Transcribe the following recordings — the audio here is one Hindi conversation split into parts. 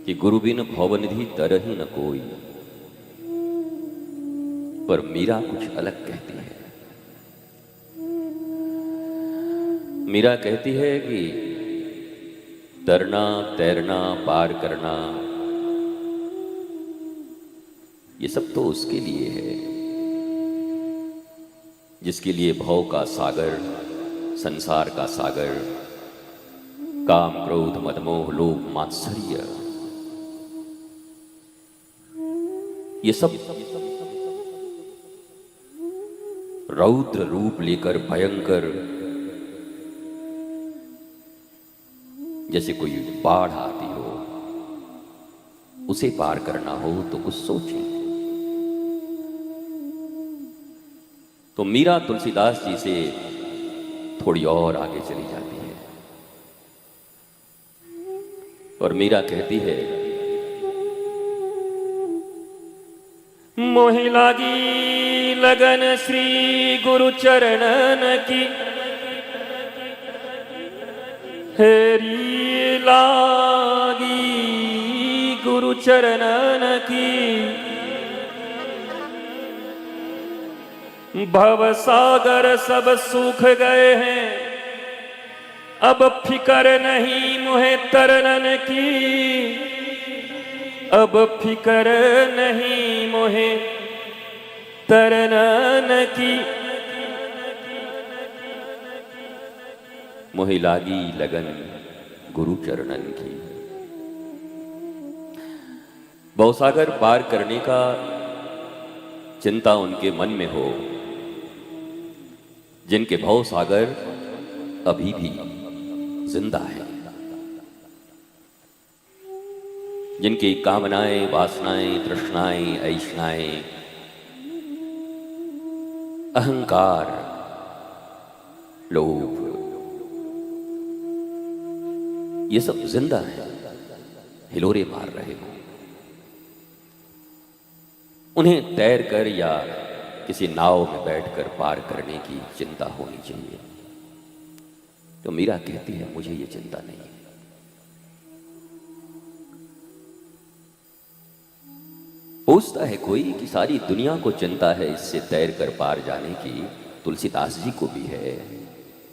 कि गुरु बिन भवनिधि तरहि न कोई। पर मीरा कुछ अलग कहती है। मीरा कहती है कि तरना तैरना पार करना ये सब तो उसके लिए है जिसके लिए भव का सागर, संसार का सागर, काम क्रोध मद मोह लोभ मात्सर्य, ये सब रौद्र रूप लेकर भयंकर, जैसे कोई बाढ़ आती हो, उसे पार करना हो तो कुछ सोचें। तो मीरा तुलसीदास जी से थोड़ी और आगे चली जाती है और मीरा कहती है, मोहि लागी लगन श्री गुरु चरणन की, हेरी लागी गुरु चरणन की। भव सागर सब सूख गए हैं, अब फिकर नहीं मुहे तरनन की, अब फिकर नहीं मोहे तरनन की। मोहि लागी लगन गुरु चरणन की। भवसागर पार करने का चिंता उनके मन में हो जिनके भव सागर अभी भी जिंदा है, जिनकी कामनाएं वासनाएं तृष्णाएं ऐष्णाएं अहंकार लोभ ये सब जिंदा है, हिलोरे मार रहे हो। उन्हें तैर कर या किसी नाव में बैठकर पार करने की चिंता होनी चाहिए। तो मीरा कहती है, मुझे ये चिंता नहीं है। पूछता है कोई कि सारी दुनिया को चिंता है इससे तैर कर पार जाने की, तुलसीदास जी को भी है,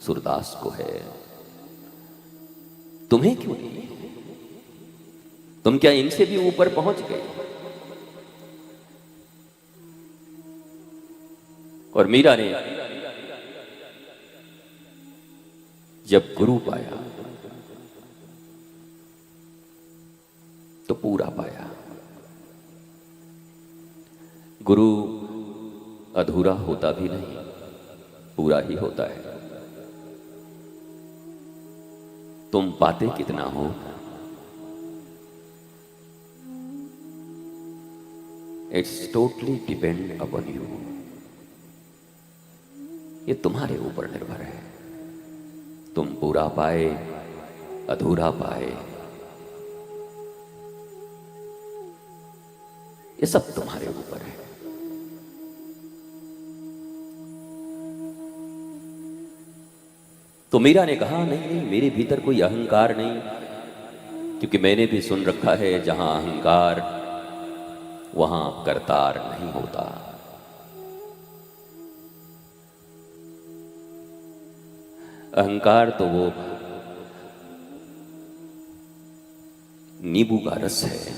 सूरदास को है, तुम्हें क्यों नहीं? तुम क्या इनसे भी ऊपर पहुंच गए? और मीरा ने जब गुरु पाया तो पूरा पाया। गुरु अधूरा होता भी नहीं, पूरा ही होता है। तुम पाते कितना हो, it's totally depend upon you. ये तुम्हारे ऊपर निर्भर है। तुम पूरा पाए अधूरा पाए, ये सब तुम्हारे ऊपर है। तो मीरा ने कहा, नहीं नहीं, मेरे भीतर कोई अहंकार नहीं, क्योंकि मैंने भी सुन रखा है जहां अहंकार वहां करतार नहीं होता। अहंकार तो वो नींबू का रस है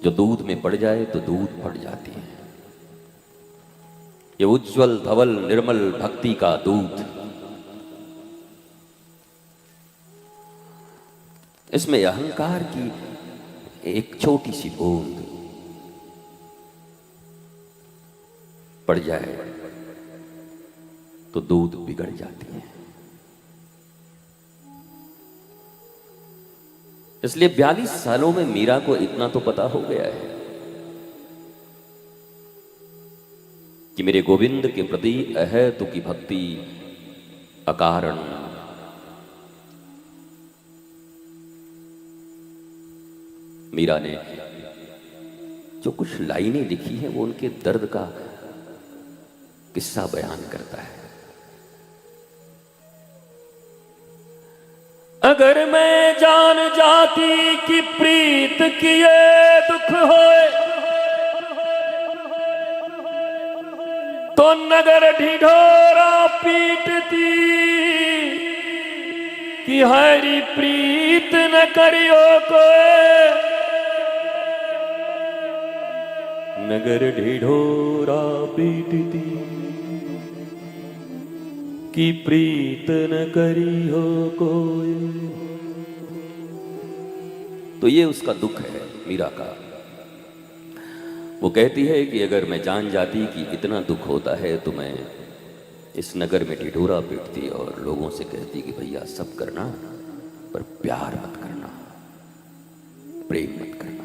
जो दूध में पड़ जाए तो दूध फट जाती है। ये उज्जवल धवल निर्मल भक्ति का दूध, इसमें अहंकार की एक छोटी सी बूंद पड़ जाए तो दूध बिगड़ जाती है। इसलिए 42 सालों में मीरा को इतना तो पता हो गया है कि मेरे गोविंद के प्रति अहेतु की भक्ति अकारण मीरा ने जो कुछ लाइनें लिखी हैं वो उनके दर्द का किस्सा बयान करता है। अगर मैं जान जाती कि प्रीत किए दुख होए, तो नगर ढिढोरा पीटती कि हरी प्रीत न करियो कोई। नगर ढिढोरा पीटती कि प्रीत न करी हो कोई। तो ये उसका दुख है मीरा का। वो कहती है कि अगर मैं जान जाती कि इतना दुख होता है तो मैं इस नगर में ढिढोरा पीटती और लोगों से कहती कि भैया सब करना पर प्यार मत करना, प्रेम मत करना।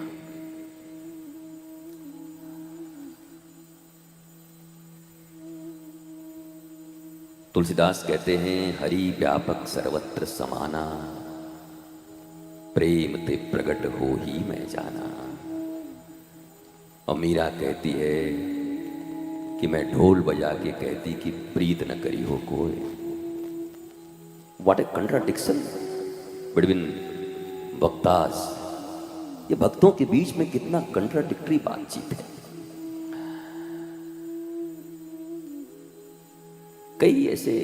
तुलसीदास कहते हैं हरि व्यापक सर्वत्र समाना, प्रेम ते प्रगट हो ही मैं जाना। और मीरा कहती है कि मैं ढोल बजा के कहती कि प्रीत न करी हो कोई। व्हाट ए कंट्राडिक्शन बिटवीन वक्तास। ये भक्तों के बीच में कितना कंट्राडिक्टरी बातचीत है। कई ऐसे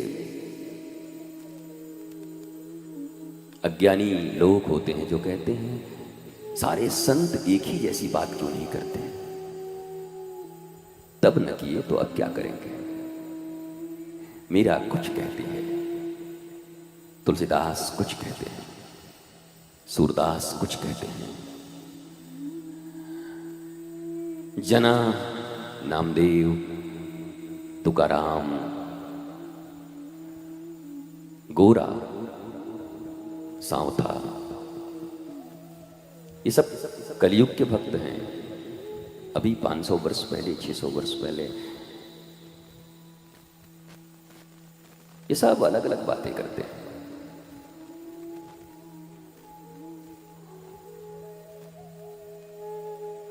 अज्ञानी लोग होते हैं जो कहते हैं सारे संत एक ही जैसी बात क्यों नहीं करते, तब न किए तो अब क्या करेंगे। मीरा कुछ कहती है, तुलसीदास कुछ कहते हैं, सूरदास कुछ कहते हैं, जना, नामदेव, तुकाराम, गोरा, सांवथा, ये सब कलयुग के भक्त हैं। अभी 500 वर्ष पहले, 600 वर्ष पहले ये सब अलग अलग बातें करते हैं।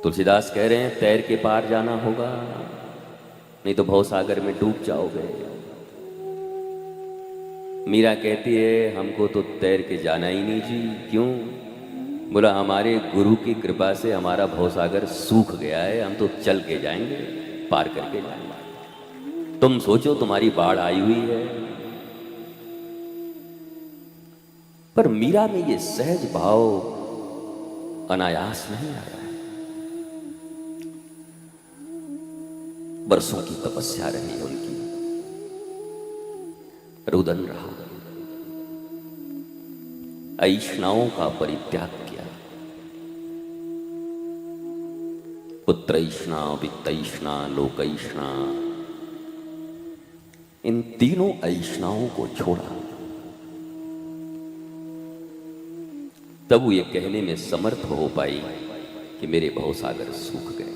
तुलसीदास कह रहे हैं तैर के पार जाना होगा, नहीं तो भवसागर में डूब जाओगे। मीरा कहती है हमको तो तैर के जाना ही नहीं जी। क्यों? बोला हमारे गुरु की कृपा से हमारा भवसागर सूख गया है, हम तो चल के जाएंगे, पार करके जाएंगे। तुम सोचो तुम्हारी बाढ़ आई हुई है। पर मीरा में ये सहज भाव अनायास नहीं आया है। बरसों की तपस्या रही उनकी, रुदन रहा, ऐष्णाओं का परित्याग किया। पुत्रैष्णा, वित्तैष्णा, लोकैष्णा, इन तीनों ऐष्णाओं को छोड़ा। तब वो ये कहने में समर्थ हो पाई कि मेरे भवसागर सूख गए।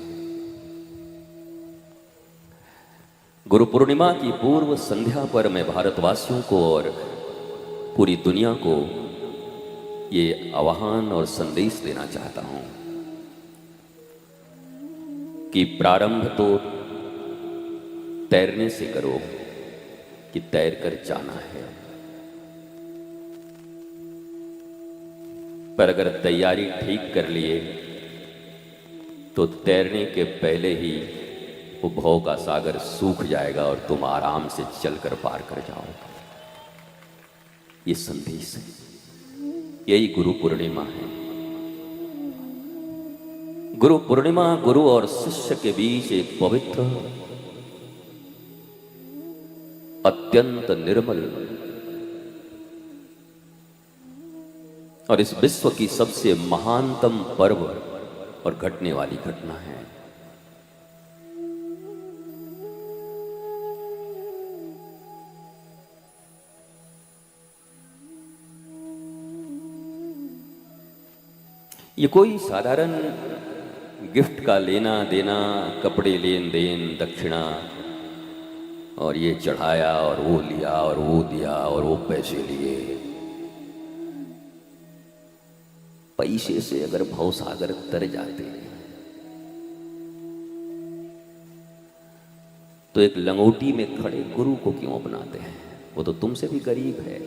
गुरु पूर्णिमा की पूर्व संध्या पर मैं भारतवासियों को और पूरी दुनिया को ये आह्वान और संदेश देना चाहता हूं कि प्रारंभ तो तैरने से करो कि तैर कर जाना है। पर अगर तैयारी ठीक कर लिए तो तैरने के पहले ही वो भव का सागर सूख जाएगा और तुम आराम से चलकर पार कर जाओगे। ये संदेश है, यही गुरु पूर्णिमा है। गुरु पूर्णिमा गुरु और शिष्य के बीच एक पवित्र, अत्यंत निर्मल और इस विश्व की सबसे महानतम पर्व और घटने वाली घटना है। ये कोई साधारण गिफ्ट का लेना देना, कपड़े लेन देन, दक्षिणा, और ये चढ़ाया और वो लिया और वो दिया और वो पैसे लिए। पैसे से अगर भवसागर तर जाते तो एक लंगोटी में खड़े गुरु को क्यों अपनाते हैं? वो तो तुमसे भी गरीब है।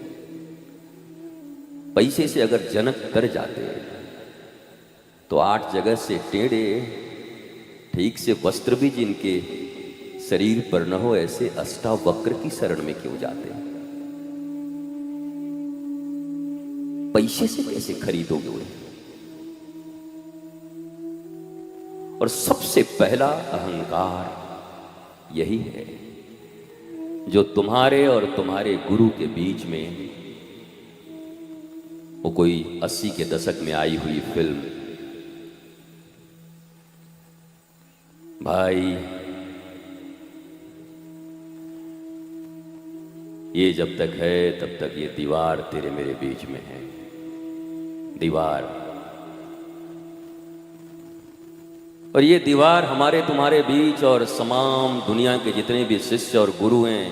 पैसे से अगर जनक तर जाते तो 8 जगह से टेढ़े, ठीक से वस्त्र भी जिनके शरीर पर न हो, ऐसे अष्टावक्र की शरण में क्यों जाते? पैसे से कैसे खरीदोगे उन्हें? और सबसे पहला अहंकार यही है जो तुम्हारे और तुम्हारे गुरु के बीच में, वो कोई 80 के दशक में आई हुई फिल्म, भाई ये जब तक है तब तक ये दीवार तेरे मेरे बीच में है, दीवार। और ये दीवार हमारे तुम्हारे बीच और तमाम दुनिया के जितने भी शिष्य और गुरु हैं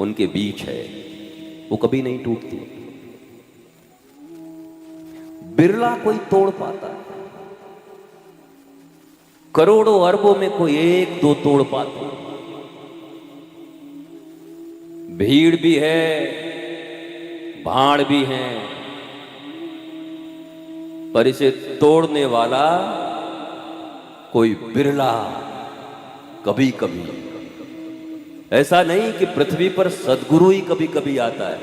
उनके बीच है, वो कभी नहीं टूटती। बिरला कोई तोड़ पाता है, करोड़ों अरबों में कोई 1-2 तोड़ पाते। भीड़ भी है, भाड़ भी है, पर इसे तोड़ने वाला कोई बिरला कभी कभी। ऐसा नहीं कि पृथ्वी पर सद्गुरु ही कभी कभी आता है,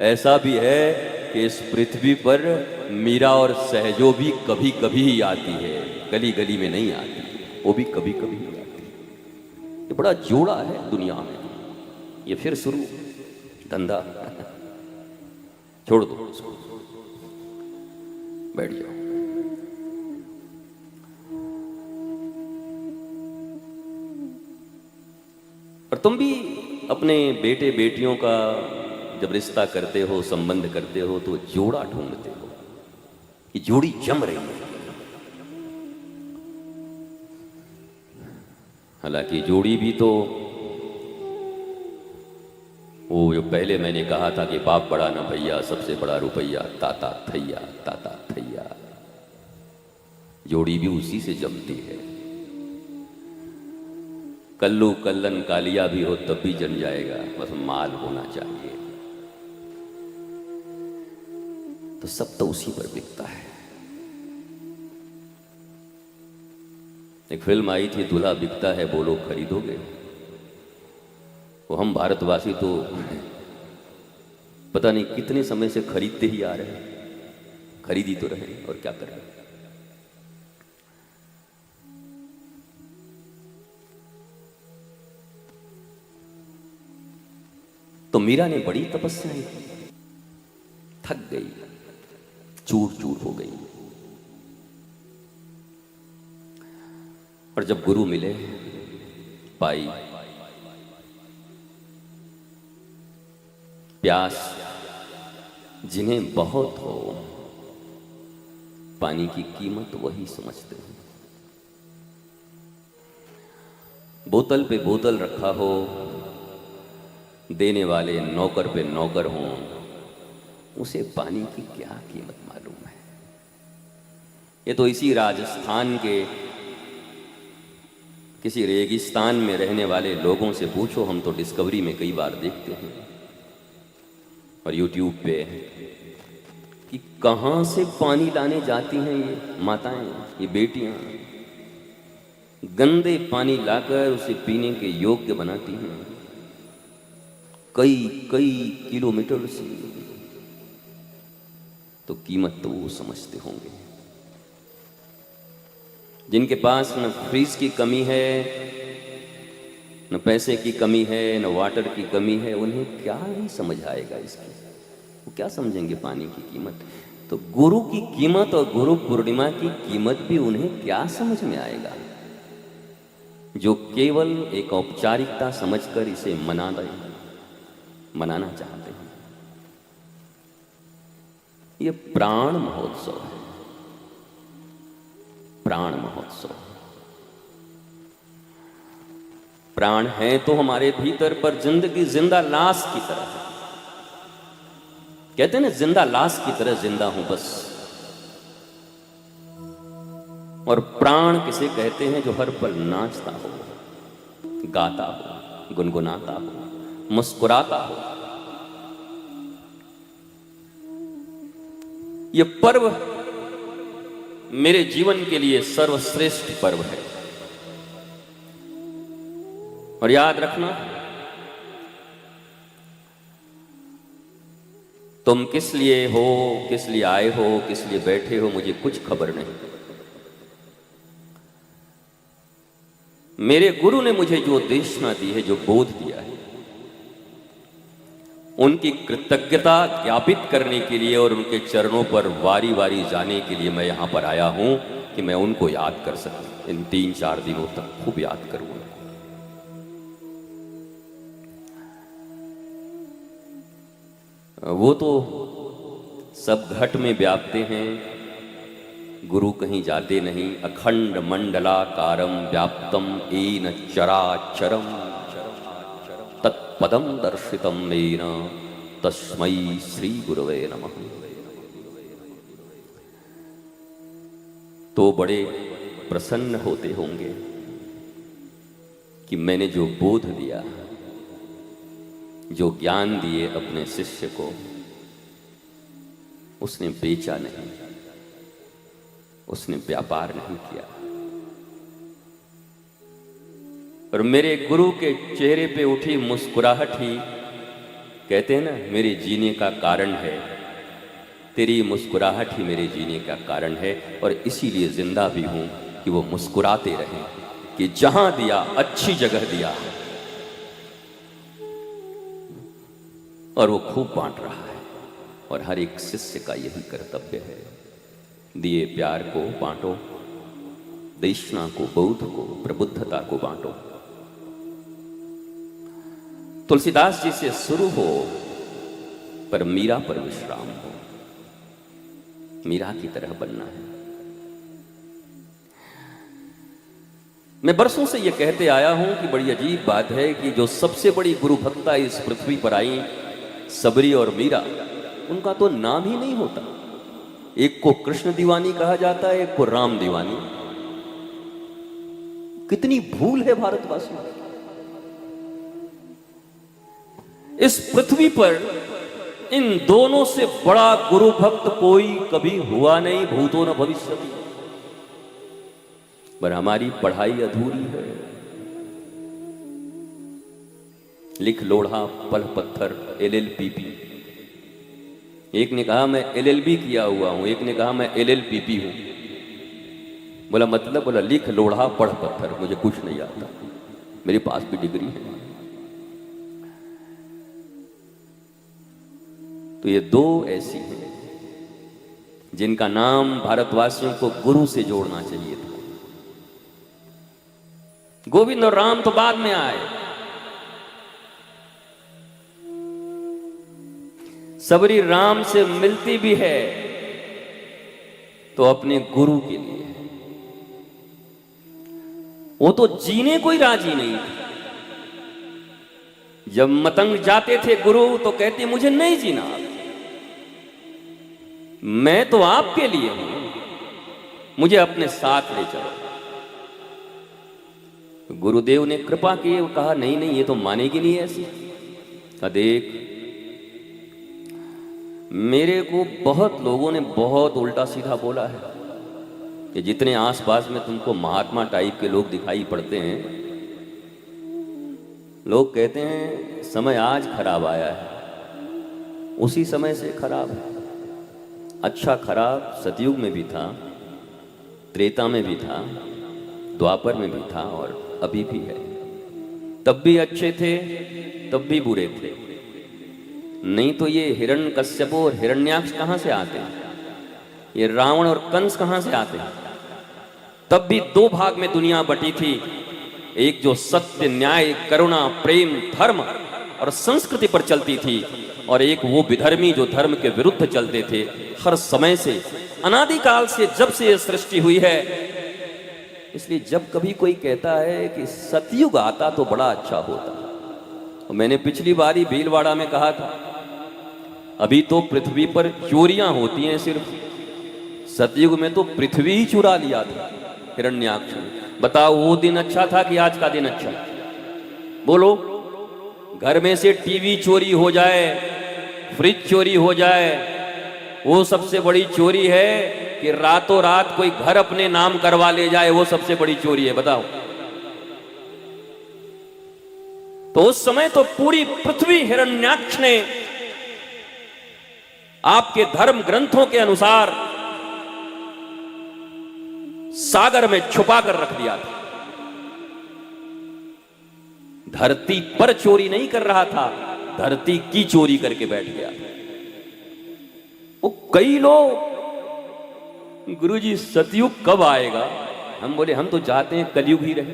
ऐसा भी है कि इस पृथ्वी पर मीरा और सहजो भी कभी कभी ही आती है, गली गली में नहीं आती, वो भी कभी कभी ही आती है। ये बड़ा जोड़ा है दुनिया में। ये फिर शुरू धंधा, छोड़ दो उसको, बैठ जाओ। और तुम भी अपने बेटे बेटियों का जब रिश्ता करते हो, संबंध करते हो, तो जोड़ा ढूंढते हो कि जोड़ी जम रही है। हालांकि जोड़ी भी तो वो जो पहले मैंने कहा था कि बाप बड़ा न भैया, सबसे बड़ा रुपैया, ताता थैया, ताता थैया, जोड़ी भी उसी से जमती है। कल्लू कल्लन कालिया भी हो तब भी जम जाएगा, बस माल होना चाहिए। तो सब तो उसी पर बिकता है। एक फिल्म आई थी, दूल्हा बिकता है बोलो खरीदोगे। वो हम भारतवासी तो पता नहीं कितने समय से खरीदते ही आ रहे हैं, खरीद ही तो रहे, और क्या करें। तो मीरा ने बड़ी तपस्या की, थक गई, चूर चूर हो गई। और जब गुरु मिले, पाई, प्यास जिन्हें बहुत हो, पानी की कीमत वही समझते हैं। बोतल पे बोतल रखा हो, देने वाले नौकर पे नौकर हों, उसे पानी की क्या कीमत मालूम है। ये तो इसी राजस्थान के किसी रेगिस्तान में रहने वाले लोगों से पूछो, हम तो डिस्कवरी में कई बार देखते हैं और यूट्यूब पे कि कहाँ से पानी लाने जाती हैं ये माताएं, ये बेटियां, गंदे पानी लाकर उसे पीने के योग्य बनाती हैं, कई कई किलोमीटर से। तो कीमत तो वो समझते होंगे जिनके पास न फ्रीज की कमी है, न पैसे की कमी है, न वाटर की कमी है। उन्हें क्या ही समझ आएगा इसकी, वो क्या समझेंगे पानी की कीमत। तो गुरु की कीमत और गुरु पूर्णिमा की कीमत भी उन्हें क्या समझ में आएगा, जो केवल एक औपचारिकता समझकर इसे मनाना चाहते हैं। ये प्राण महोत्सव है, प्राण महोत्सव। प्राण है तो हमारे भीतर, पर जिंदगी जिंदा लाश की तरह है। कहते हैं ना, जिंदा लाश की तरह जिंदा हूं बस। और प्राण किसे कहते हैं? जो हर पल नाचता हो, गाता हो, गुनगुनाता हो, मुस्कुराता हो। ये पर्व मेरे जीवन के लिए सर्वश्रेष्ठ पर्व है। और याद रखना, तुम किस लिए हो, किस लिए आए हो, किस लिए बैठे हो, मुझे कुछ खबर नहीं। मेरे गुरु ने मुझे जो देशना दी है, जो बोध दिया है, उनकी कृतज्ञता ज्ञापित करने के लिए और उनके चरणों पर वारी वारी जाने के लिए मैं यहां पर आया हूं कि मैं उनको याद कर सकूं। इन 3-4 दिनों तक खूब याद करूंगा। वो तो सब घट में व्याप्ते हैं, गुरु कहीं जाते नहीं। अखंड मंडलाकारम व्याप्तम येन चराचरम तत्पदम दर्शितम येन तस्मै श्री गुरवे नमः। तो बड़े प्रसन्न होते होंगे कि मैंने जो बोध दिया, जो ज्ञान दिए अपने शिष्य को, उसने बेचा नहीं, उसने व्यापार नहीं किया। और मेरे गुरु के चेहरे पे उठी मुस्कुराहट ही, कहते हैं ना, मेरे जीने का कारण है। तेरी मुस्कुराहट ही मेरे जीने का कारण है। और इसीलिए जिंदा भी हूं कि वो मुस्कुराते रहें, कि जहां दिया अच्छी जगह दिया और वो खूब बांट रहा है। और हर एक शिष्य का यही कर्तव्य है, दिए प्यार को बांटो, देशना को, बौद्ध को, प्रबुद्धता को बांटो। तुलसीदास जी से शुरू हो पर मीरा पर विश्राम हो। मीरा की तरह बनना है। मैं बरसों से यह कहते आया हूं कि बड़ी अजीब बात है कि जो सबसे बड़ी गुरु भक्ता इस पृथ्वी पर आई, सबरी और मीरा, उनका तो नाम ही नहीं होता। एक को कृष्ण दीवानी कहा जाता है, एक को राम दीवानी। कितनी भूल है भारतवासियों। इस पृथ्वी पर इन दोनों से बड़ा गुरु भक्त कोई कभी हुआ नहीं, भूतो न भविष्यति। पर हमारी पढ़ाई अधूरी है। लिख लोढ़ा पल पत्थर LLPP। एक ने कहा मैं LLB किया हुआ हूं, एक ने कहा मैं LLPP हूं। बोला मतलब? बोला लिख लोढ़ा पढ़ पत्थर, मुझे कुछ नहीं आता, मेरे पास भी डिग्री है। तो ये दो ऐसी हैं जिनका नाम भारतवासियों को गुरु से जोड़ना चाहिए था। गोविंद और राम तो बाद में आए। सबरी राम से मिलती भी है तो अपने गुरु के लिए है। वो तो जीने को ही राजी नहीं थी। जब मतंग जाते थे गुरु तो कहते मुझे नहीं जीना, मैं तो आपके लिए हूं, मुझे अपने साथ ले चलो। गुरुदेव ने कृपा की, कहा नहीं नहीं, ये तो मानेगी नहीं ऐसी। कहा देख, मेरे को बहुत लोगों ने बहुत उल्टा सीधा बोला है कि जितने आसपास में तुमको महात्मा टाइप के लोग दिखाई पड़ते हैं, लोग कहते हैं समय आज खराब आया है, उसी समय से खराब है। अच्छा खराब सतयुग में भी था, त्रेता में भी था, द्वापर में भी था और अभी भी है। तब भी अच्छे थे, तब भी बुरे थे। नहीं तो ये हिरण्यकश्यप और हिरण्याक्ष कहां से आते हैं? ये रावण और कंस कहां से आते हैं? तब भी दो भाग में दुनिया बटी थी, एक जो सत्य, न्याय, करुणा, प्रेम, धर्म और संस्कृति पर चलती थी, और एक वो विधर्मी जो धर्म के विरुद्ध चलते थे। हर समय से, अनादिकाल से, जब से ये सृष्टि हुई है। इसलिए जब कभी कोई कहता है कि सतयुग आता तो बड़ा अच्छा होता, तो मैंने पिछली बार ही भीलवाड़ा में कहा था, अभी तो पृथ्वी पर चोरियां होती हैं सिर्फ, सतयुग में तो पृथ्वी ही चुरा लिया था हिरण्याक्ष ने। बताओ वो दिन अच्छा था कि आज का दिन अच्छा? बोलो। घर में से टीवी चोरी हो जाए, फ्रिज चोरी हो जाए, वो सबसे बड़ी चोरी है कि रातों रात कोई घर अपने नाम करवा ले जाए, वो सबसे बड़ी चोरी है। बताओ, तो उस समय तो पूरी पृथ्वी हिरण्याक्ष ने आपके धर्म ग्रंथों के अनुसार सागर में छुपा कर रख दिया था। धरती पर चोरी नहीं कर रहा था, धरती की चोरी करके बैठ गया था। वो कई लोग, गुरुजी सतयुग कब आएगा? हम बोले हम तो चाहते हैं कलयुग ही रहे,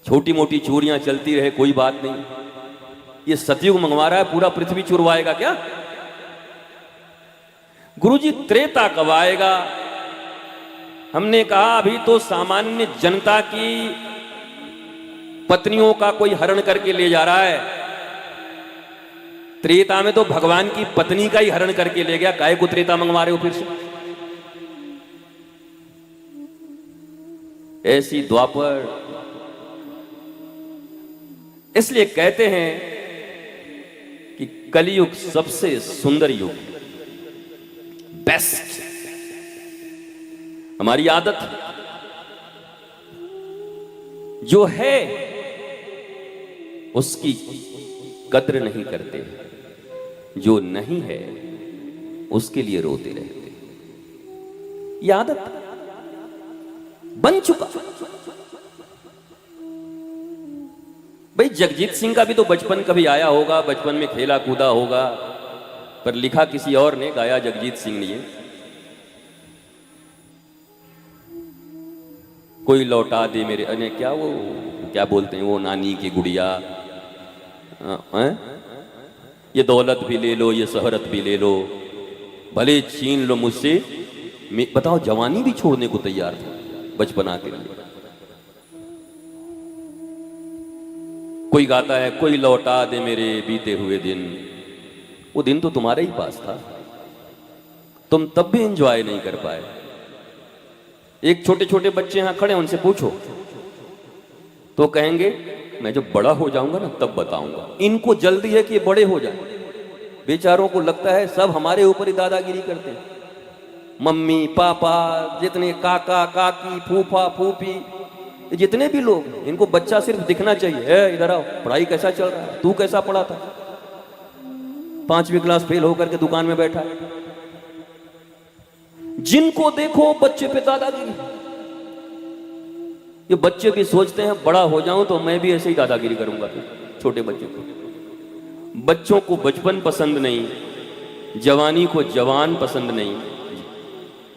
छोटी मोटी चोरियां चलती रहे, कोई बात नहीं। ये सतयुग मंगवा रहा है, पूरा पृथ्वी चुरवाएगा क्या? गुरुजी त्रेता कब आएगा? हमने कहा अभी तो सामान्य जनता की पत्नियों का कोई हरण करके ले जा रहा है। त्रेता में तो भगवान की पत्नी का ही हरण करके ले गया, काहे को त्रेता मंगवा रहे हो फिर से? ऐसी द्वापर। इसलिए कहते हैं कि कलयुग सबसे सुंदर युग, बेस्ट। हमारी आदत जो है उसकी कद्र नहीं करते, जो नहीं है उसके लिए रोते रहते। यह आदत बन चुका। भाई जगजीत सिंह का भी तो बचपन कभी आया होगा, बचपन में खेला कूदा होगा, पर लिखा किसी और ने, गाया जगजीत सिंह ने। कोई लौटा दे मेरे, अने क्या वो क्या बोलते हैं वो, नानी की गुड़िया, ये दौलत भी ले लो, ये शोहरत भी ले लो, भले छीन लो मुझसे। बताओ, जवानी भी छोड़ने को तैयार था बचपना के लिए। कोई गाता है कोई लौटा दे मेरे बीते हुए दिन। वो दिन तो तुम्हारे ही पास था, तुम तब भी एंजॉय नहीं कर पाए। एक छोटे छोटे बच्चे यहां खड़े, उनसे पूछो तो कहेंगे मैं जब बड़ा हो जाऊंगा ना तब बताऊंगा। इनको जल्दी है कि ये बड़े हो जाए। बेचारों को लगता है सब हमारे ऊपर ही दादागिरी करते हैं। मम्मी पापा, जितने काका काकी, फूफा फूफी, जितने भी लोग, इनको बच्चा सिर्फ दिखना चाहिए। इधर आओ, पढ़ाई कैसा चल रहा है, तू कैसा पढ़ा था, 5वीं क्लास फेल होकर के दुकान में बैठा। जिनको देखो बच्चे पे दादागिरी। ये बच्चे भी सोचते हैं बड़ा हो जाऊं तो मैं भी ऐसे ही दादागिरी करूंगा। छोटे बच्चे को, बच्चों को बचपन पसंद नहीं, जवानी को जवान पसंद नहीं,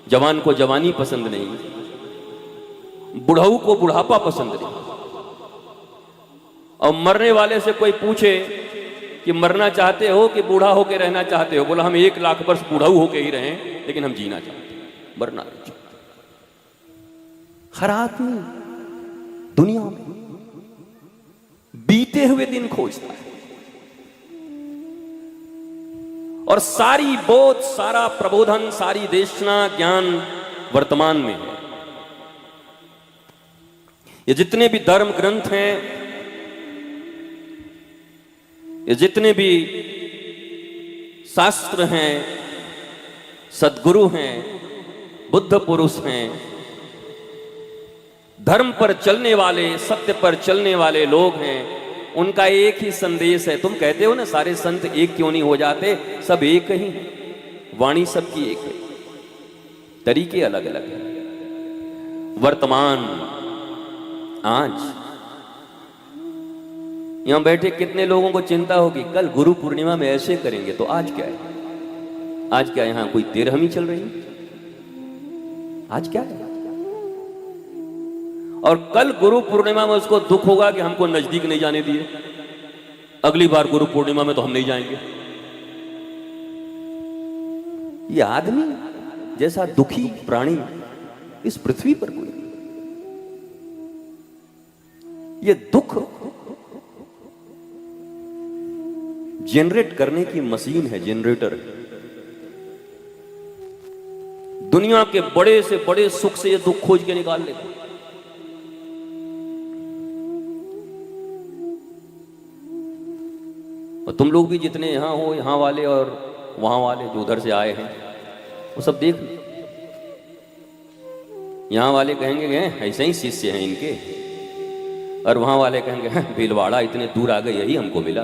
जवान को जवानी पसंद नहीं, बुढ़ाऊ को बुढ़ापा पसंद नहीं। और मरने वाले से कोई पूछे कि मरना चाहते हो कि बूढ़ा होके रहना चाहते हो, बोला हम 1 लाख वर्ष बुढ़ाऊ होके ही रहें, लेकिन हम जीना चाहते हैं, मरना नहीं चाहते। हर आदमी दुनिया में बीते हुए दिन खोजता है, और सारी बोध, सारा प्रबोधन, सारी देशना, ज्ञान वर्तमान में है। ये जितने भी धर्म ग्रंथ हैं, ये जितने भी शास्त्र हैं, सद्गुरु हैं, बुद्ध पुरुष हैं, धर्म पर चलने वाले, सत्य पर चलने वाले लोग हैं, उनका एक ही संदेश है। तुम कहते हो ना सारे संत एक क्यों नहीं हो जाते? सब एक ही हैं, वाणी सबकी एक है, तरीके अलग अलग हैं। वर्तमान आज यहां बैठे कितने लोगों को चिंता होगी कल गुरु पूर्णिमा में ऐसे करेंगे, तो आज क्या है? आज क्या यहां कोई तेरहवीं चल रही है? आज क्या है? और कल गुरु पूर्णिमा में उसको दुख होगा कि हमको नजदीक नहीं जाने दिए, अगली बार गुरु पूर्णिमा में तो हम नहीं जाएंगे। ये आदमी जैसा दुखी प्राणी इस पृथ्वी पर कोई नहीं। ये दुख जनरेट करने की मशीन है, जनरेटर। दुनिया के बड़े से बड़े सुख से ये दुख खोज के निकाल लेते। और तुम लोग भी जितने यहां हो, यहां वाले और वहां वाले जो उधर से आए हैं वो सब देख लो। यहाँ वाले कहेंगे ऐसे ही शिष्य हैं इनके, और वहां वाले कहेंगे भीलवाड़ा इतने दूर आ गए यही हमको मिला।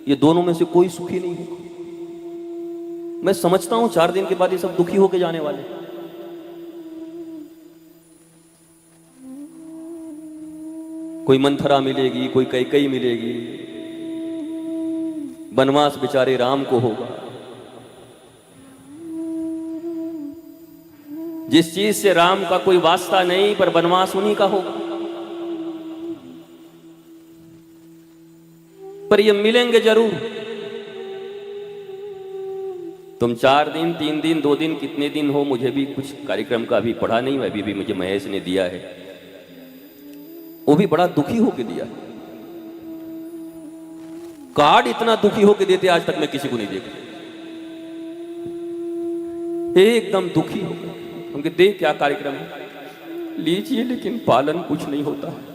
ये दोनों में से कोई सुखी नहीं है। मैं समझता हूं 4 दिन के बाद ये सब दुखी होके जाने वाले। कोई मंथरा मिलेगी, कोई कैकई मिलेगी, वनवास बेचारे राम को होगा। जिस चीज से राम का कोई वास्ता नहीं पर वनवास उन्हीं का होगा। पर ये मिलेंगे जरूर। तुम 4 दिन 3 दिन 2 दिन कितने दिन हो, मुझे भी कुछ कार्यक्रम का अभी पढ़ा नहीं, अभी भी मुझे महेश ने दिया है, वो भी बड़ा दुखी होके दिया। कार्ड इतना दुखी होके देते आज तक मैं किसी को नहीं देखा, एकदम दुखी हो गए। उनके देख क्या कार्यक्रम है, लीजिए लेकिन पालन कुछ नहीं होता है।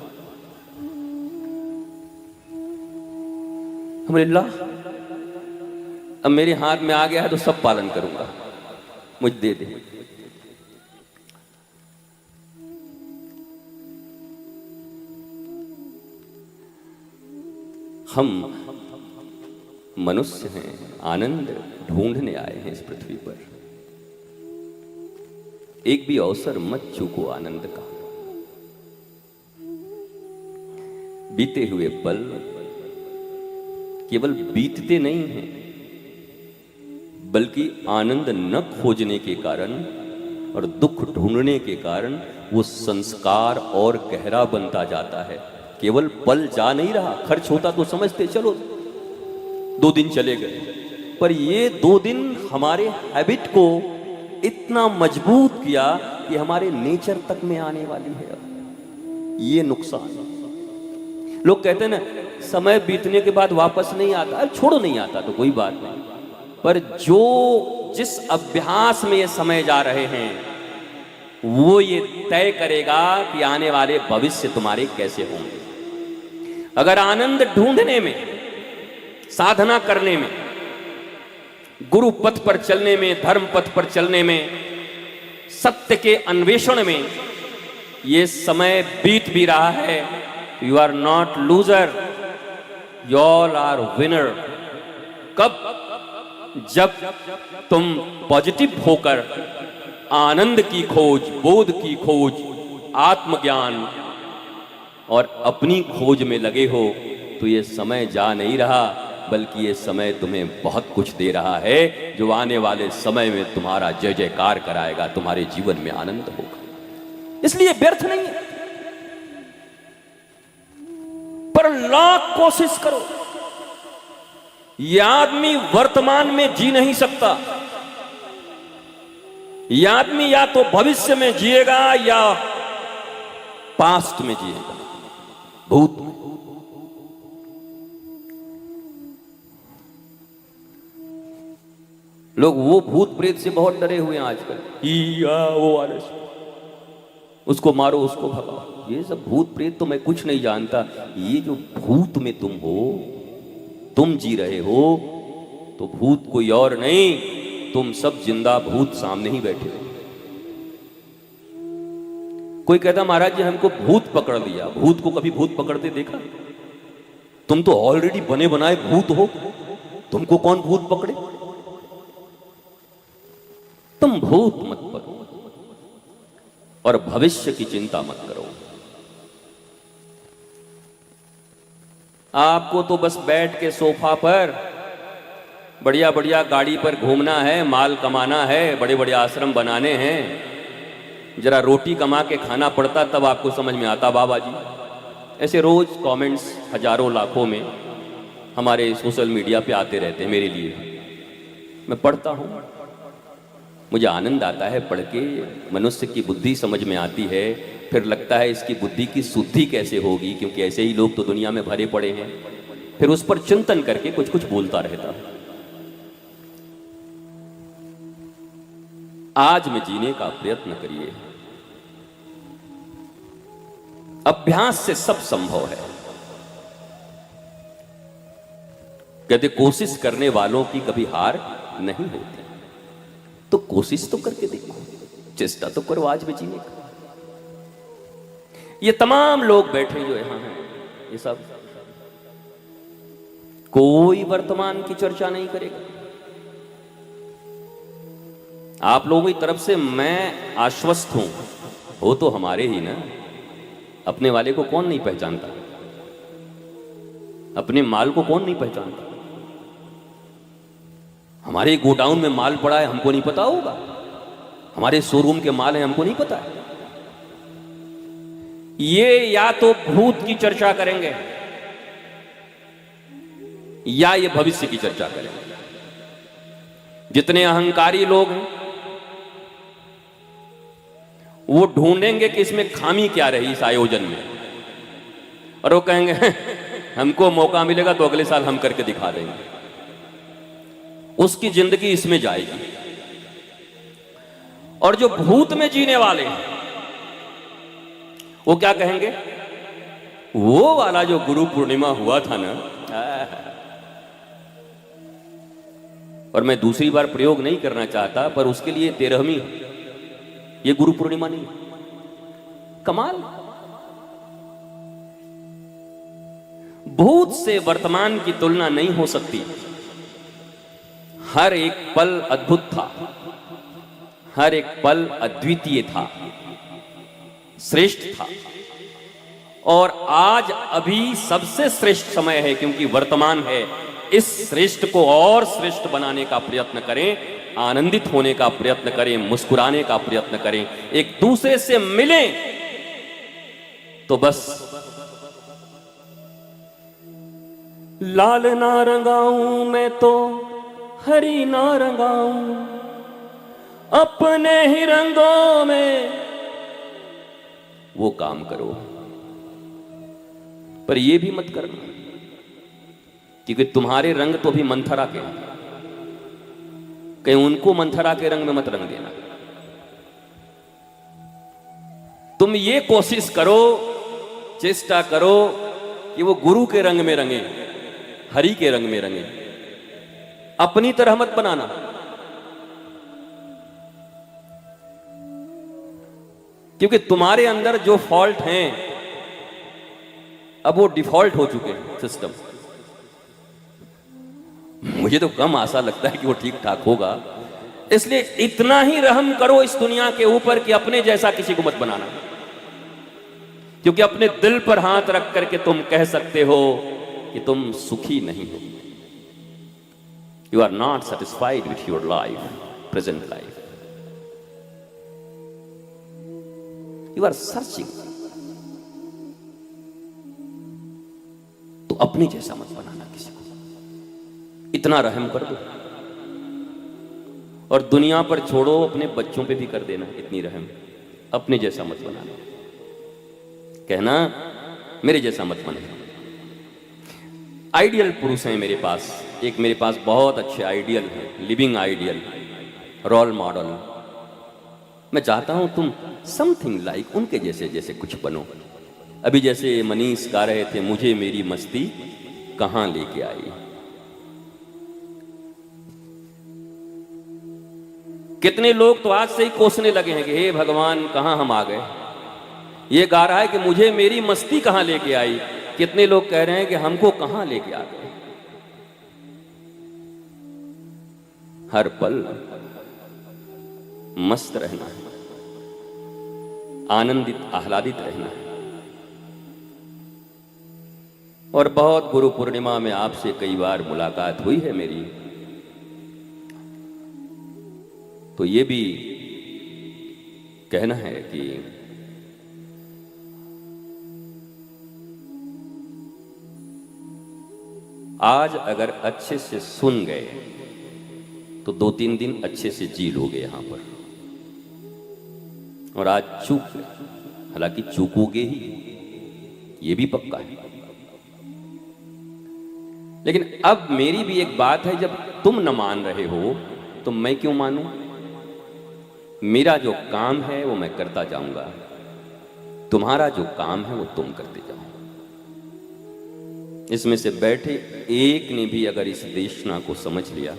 हमने ला अब मेरे हाथ में आ गया है तो सब पालन करूंगा, मुझ दे दे। हम मनुष्य हैं, आनंद ढूंढने आए हैं इस पृथ्वी पर। एक भी अवसर मत चूको आनंद का। बीते हुए पल केवल बीतते नहीं हैं, बल्कि आनंद न खोजने के कारण और दुख ढूंढने के कारण वो संस्कार और गहरा बनता जाता है। केवल पल जा नहीं रहा, खर्च होता तो समझते चलो 2 दिन चले गए, पर ये 2 दिन हमारे हैबिट को इतना मजबूत किया कि हमारे नेचर तक में आने वाली है। ये नुकसान। लोग कहते हैं ना समय बीतने के बाद वापस नहीं आता, अब छोड़ो नहीं आता तो कोई बात नहीं, पर जिस अभ्यास में ये समय जा रहे हैं वो ये तय करेगा कि आने वाले भविष्य तुम्हारे कैसे होंगे। अगर आनंद ढूंढने में, साधना करने में, गुरु पथ पर चलने में, धर्म पथ पर चलने में, सत्य के अन्वेषण में ये समय बीत भी रहा है, you are not loser, you all are winner. कब? जब तुम पॉजिटिव होकर आनंद की खोज, बोध की खोज, आत्मज्ञान और अपनी खोज में लगे हो, तो ये समय जा नहीं रहा, बल्कि ये समय तुम्हें बहुत कुछ दे रहा है, जो आने वाले समय में तुम्हारा जय जयकार कराएगा, तुम्हारे जीवन में आनंद होगा। इसलिए व्यर्थ नहीं है, पर लाख कोशिश करो। यह आदमी वर्तमान में जी नहीं सकता। यह आदमी या तो भविष्य में जिएगा या पास्ट में जिएगा, भूत में। लोग वो भूत प्रेत से बहुत डरे हुए हैं आजकल, वो वाले से, उसको मारो, उसको भगाओ। ये सब भूत प्रेत तो मैं कुछ नहीं जानता। ये जो भूत में तुम हो, तुम जी रहे हो, तो भूत कोई और नहीं, तुम सब जिंदा भूत सामने ही बैठे हो। कोई कहता महाराज जी हमको भूत पकड़ लिया। भूत को कभी भूत पकड़ते देखा? तुम तो ऑलरेडी बने बनाए भूत हो, तुमको कौन भूत पकड़े? तुम भूत मत पकड़ो और भविष्य की चिंता मत करो। आपको तो बस बैठ के सोफा पर बढ़िया बढ़िया गाड़ी पर घूमना है, माल कमाना है, बड़े बड़े आश्रम बनाने हैं। जरा रोटी कमा के खाना पड़ता तब आपको समझ में आता बाबा जी। ऐसे रोज कमेंट्स हजारों लाखों में हमारे सोशल मीडिया पे आते रहते हैं मेरे लिए। मैं पढ़ता हूँ, मुझे आनंद आता है पढ़ के। मनुष्य की बुद्धि समझ में आती है, फिर लगता है इसकी बुद्धि की शुद्धि कैसे होगी, क्योंकि ऐसे ही लोग तो दुनिया में भरे पड़े हैं। फिर उस पर चिंतन करके कुछ कुछ बोलता रहता है। आज में जीने का प्रयत्न करिए। अभ्यास से सब संभव है। कहते कोशिश करने वालों की कभी हार नहीं होती। तो कोशिश तो करके देखो, चेष्टा तो करो आज भी जीने का। ये तमाम लोग बैठे जो यहां हैं, ये सब कोई वर्तमान की चर्चा नहीं करेगा। आप लोगों की तरफ से मैं आश्वस्त हूं, हो तो हमारे ही ना। अपने वाले को कौन नहीं पहचानता? अपने माल को कौन नहीं पहचानता? हमारे गोडाउन में माल पड़ा है, हमको नहीं पता होगा? हमारे शोरूम के माल हैं, हमको नहीं पता है? ये या तो भूत की चर्चा करेंगे या ये भविष्य की चर्चा करेंगे। जितने अहंकारी लोग हैं वो ढूंढेंगे कि इसमें खामी क्या रही इस आयोजन में, और वो कहेंगे हमको मौका मिलेगा तो अगले साल हम करके दिखा देंगे। उसकी जिंदगी इसमें जाएगी। और जो भूत में जीने वाले हैं वो क्या कहेंगे? वो वाला जो गुरु पूर्णिमा हुआ था ना, और मैं दूसरी बार प्रयोग नहीं करना चाहता, पर उसके लिए 13वीं ये गुरु पूर्णिमा नहीं। कमाल। भूत से वर्तमान की तुलना नहीं हो सकती। हर एक पल अद्भुत था, हर एक पल अद्वितीय था, श्रेष्ठ था। और आज अभी सबसे श्रेष्ठ समय है, क्योंकि वर्तमान है। इस श्रेष्ठ को और श्रेष्ठ बनाने का प्रयत्न करें, आनंदित होने का प्रयत्न करें, मुस्कुराने का प्रयत्न करें, एक दूसरे से मिलें। तो बस लाल ना रंगाऊं मैं तो हरी ना रंगाऊं, अपने ही रंगों में वो काम करो। पर ये भी मत करना, क्योंकि तुम्हारे रंग तो भी मंथरा के, कहीं उनको मंथरा के रंग में मत रंग देना। तुम ये कोशिश करो, चेष्टा करो कि वो गुरु के रंग में रंगे, हरि के रंग में रंगे। अपनी तरह मत बनाना। क्योंकि तुम्हारे अंदर जो फॉल्ट हैं अब वो डिफॉल्ट हो चुके हैं सिस्टम। मुझे तो कम आशा लगता है कि वो ठीक ठाक होगा। इसलिए इतना ही रहम करो इस दुनिया के ऊपर कि अपने जैसा किसी को मत बनाना। क्योंकि अपने दिल पर हाथ रख करके तुम कह सकते हो कि तुम सुखी नहीं हो। You are not satisfied with your life, present life. You are searching. तो अपने जैसा मत बनाना किसी को, इतना रहम कर दो। और दुनिया पर छोड़ो, अपने बच्चों पे भी कर देना इतनी रहम। अपने जैसा मत बनाना, कहना मेरे जैसा मत बनना। आइडियल पुरुष हैं मेरे पास, एक मेरे पास बहुत अच्छे आइडियल हैं, लिविंग आइडियल, रोल मॉडल। मैं चाहता हूं तुम समथिंग लाइक उनके जैसे जैसे कुछ बनो। अभी जैसे मनीष गा रहे थे, मुझे मेरी मस्ती कहां लेके आई। कितने लोग तो आज से ही कोसने लगे हैं कि हे भगवान कहां हम आ गए। ये गा रहा है कि मुझे मेरी मस्ती कहां लेके आई। कितने लोग कह रहे हैं कि हमको कहां लेके आ गए। हर पल मस्त रहना है, आनंदित आह्लादित रहना है। और बहुत गुरु पूर्णिमा में आपसे कई बार मुलाकात हुई है मेरी, तो ये भी कहना है कि आज अगर अच्छे से सुन गए तो 2-3 दिन अच्छे से जी लोगे यहां पर। और आज चूक गए, हालांकि चूकोगे ही, ये भी पक्का है। लेकिन अब मेरी भी एक बात है, जब तुम न मान रहे हो तो मैं क्यों मानूं। मेरा जो काम है वो मैं करता जाऊंगा, तुम्हारा जो काम है वो तुम करते जाओ। इसमें से बैठे एक ने भी अगर इस देशना को समझ लिया,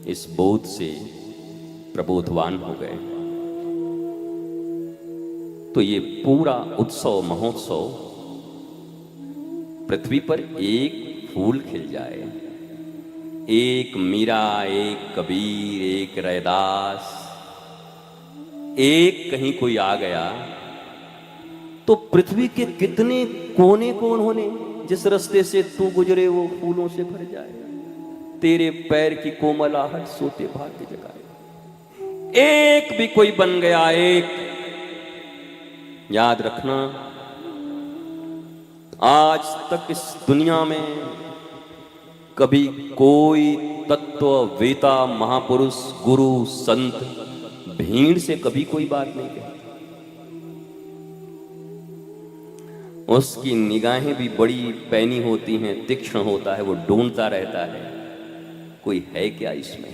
इस बोध से प्रबोधवान हो गए, तो ये पूरा उत्सव महोत्सव पृथ्वी पर एक फूल खिल जाए। एक मीरा, एक कबीर, एक रैदास, एक कहीं कोई आ गया तो पृथ्वी के कितने कोने को उन्होंने जिस रास्ते से तू गुजरे वो फूलों से भर जाए। तेरे पैर की कोमलाहट सोते भाग्य जगाए। एक भी कोई बन गया, एक याद रखना, आज तक इस दुनिया में कभी कोई तत्ववेता, महापुरुष, गुरु, संत भीड़ से कभी कोई बात नहीं कही। उसकी निगाहें भी बड़ी पैनी होती हैं, तीक्ष्ण होता है, वो ढूंढता रहता है कोई है क्या इसमें,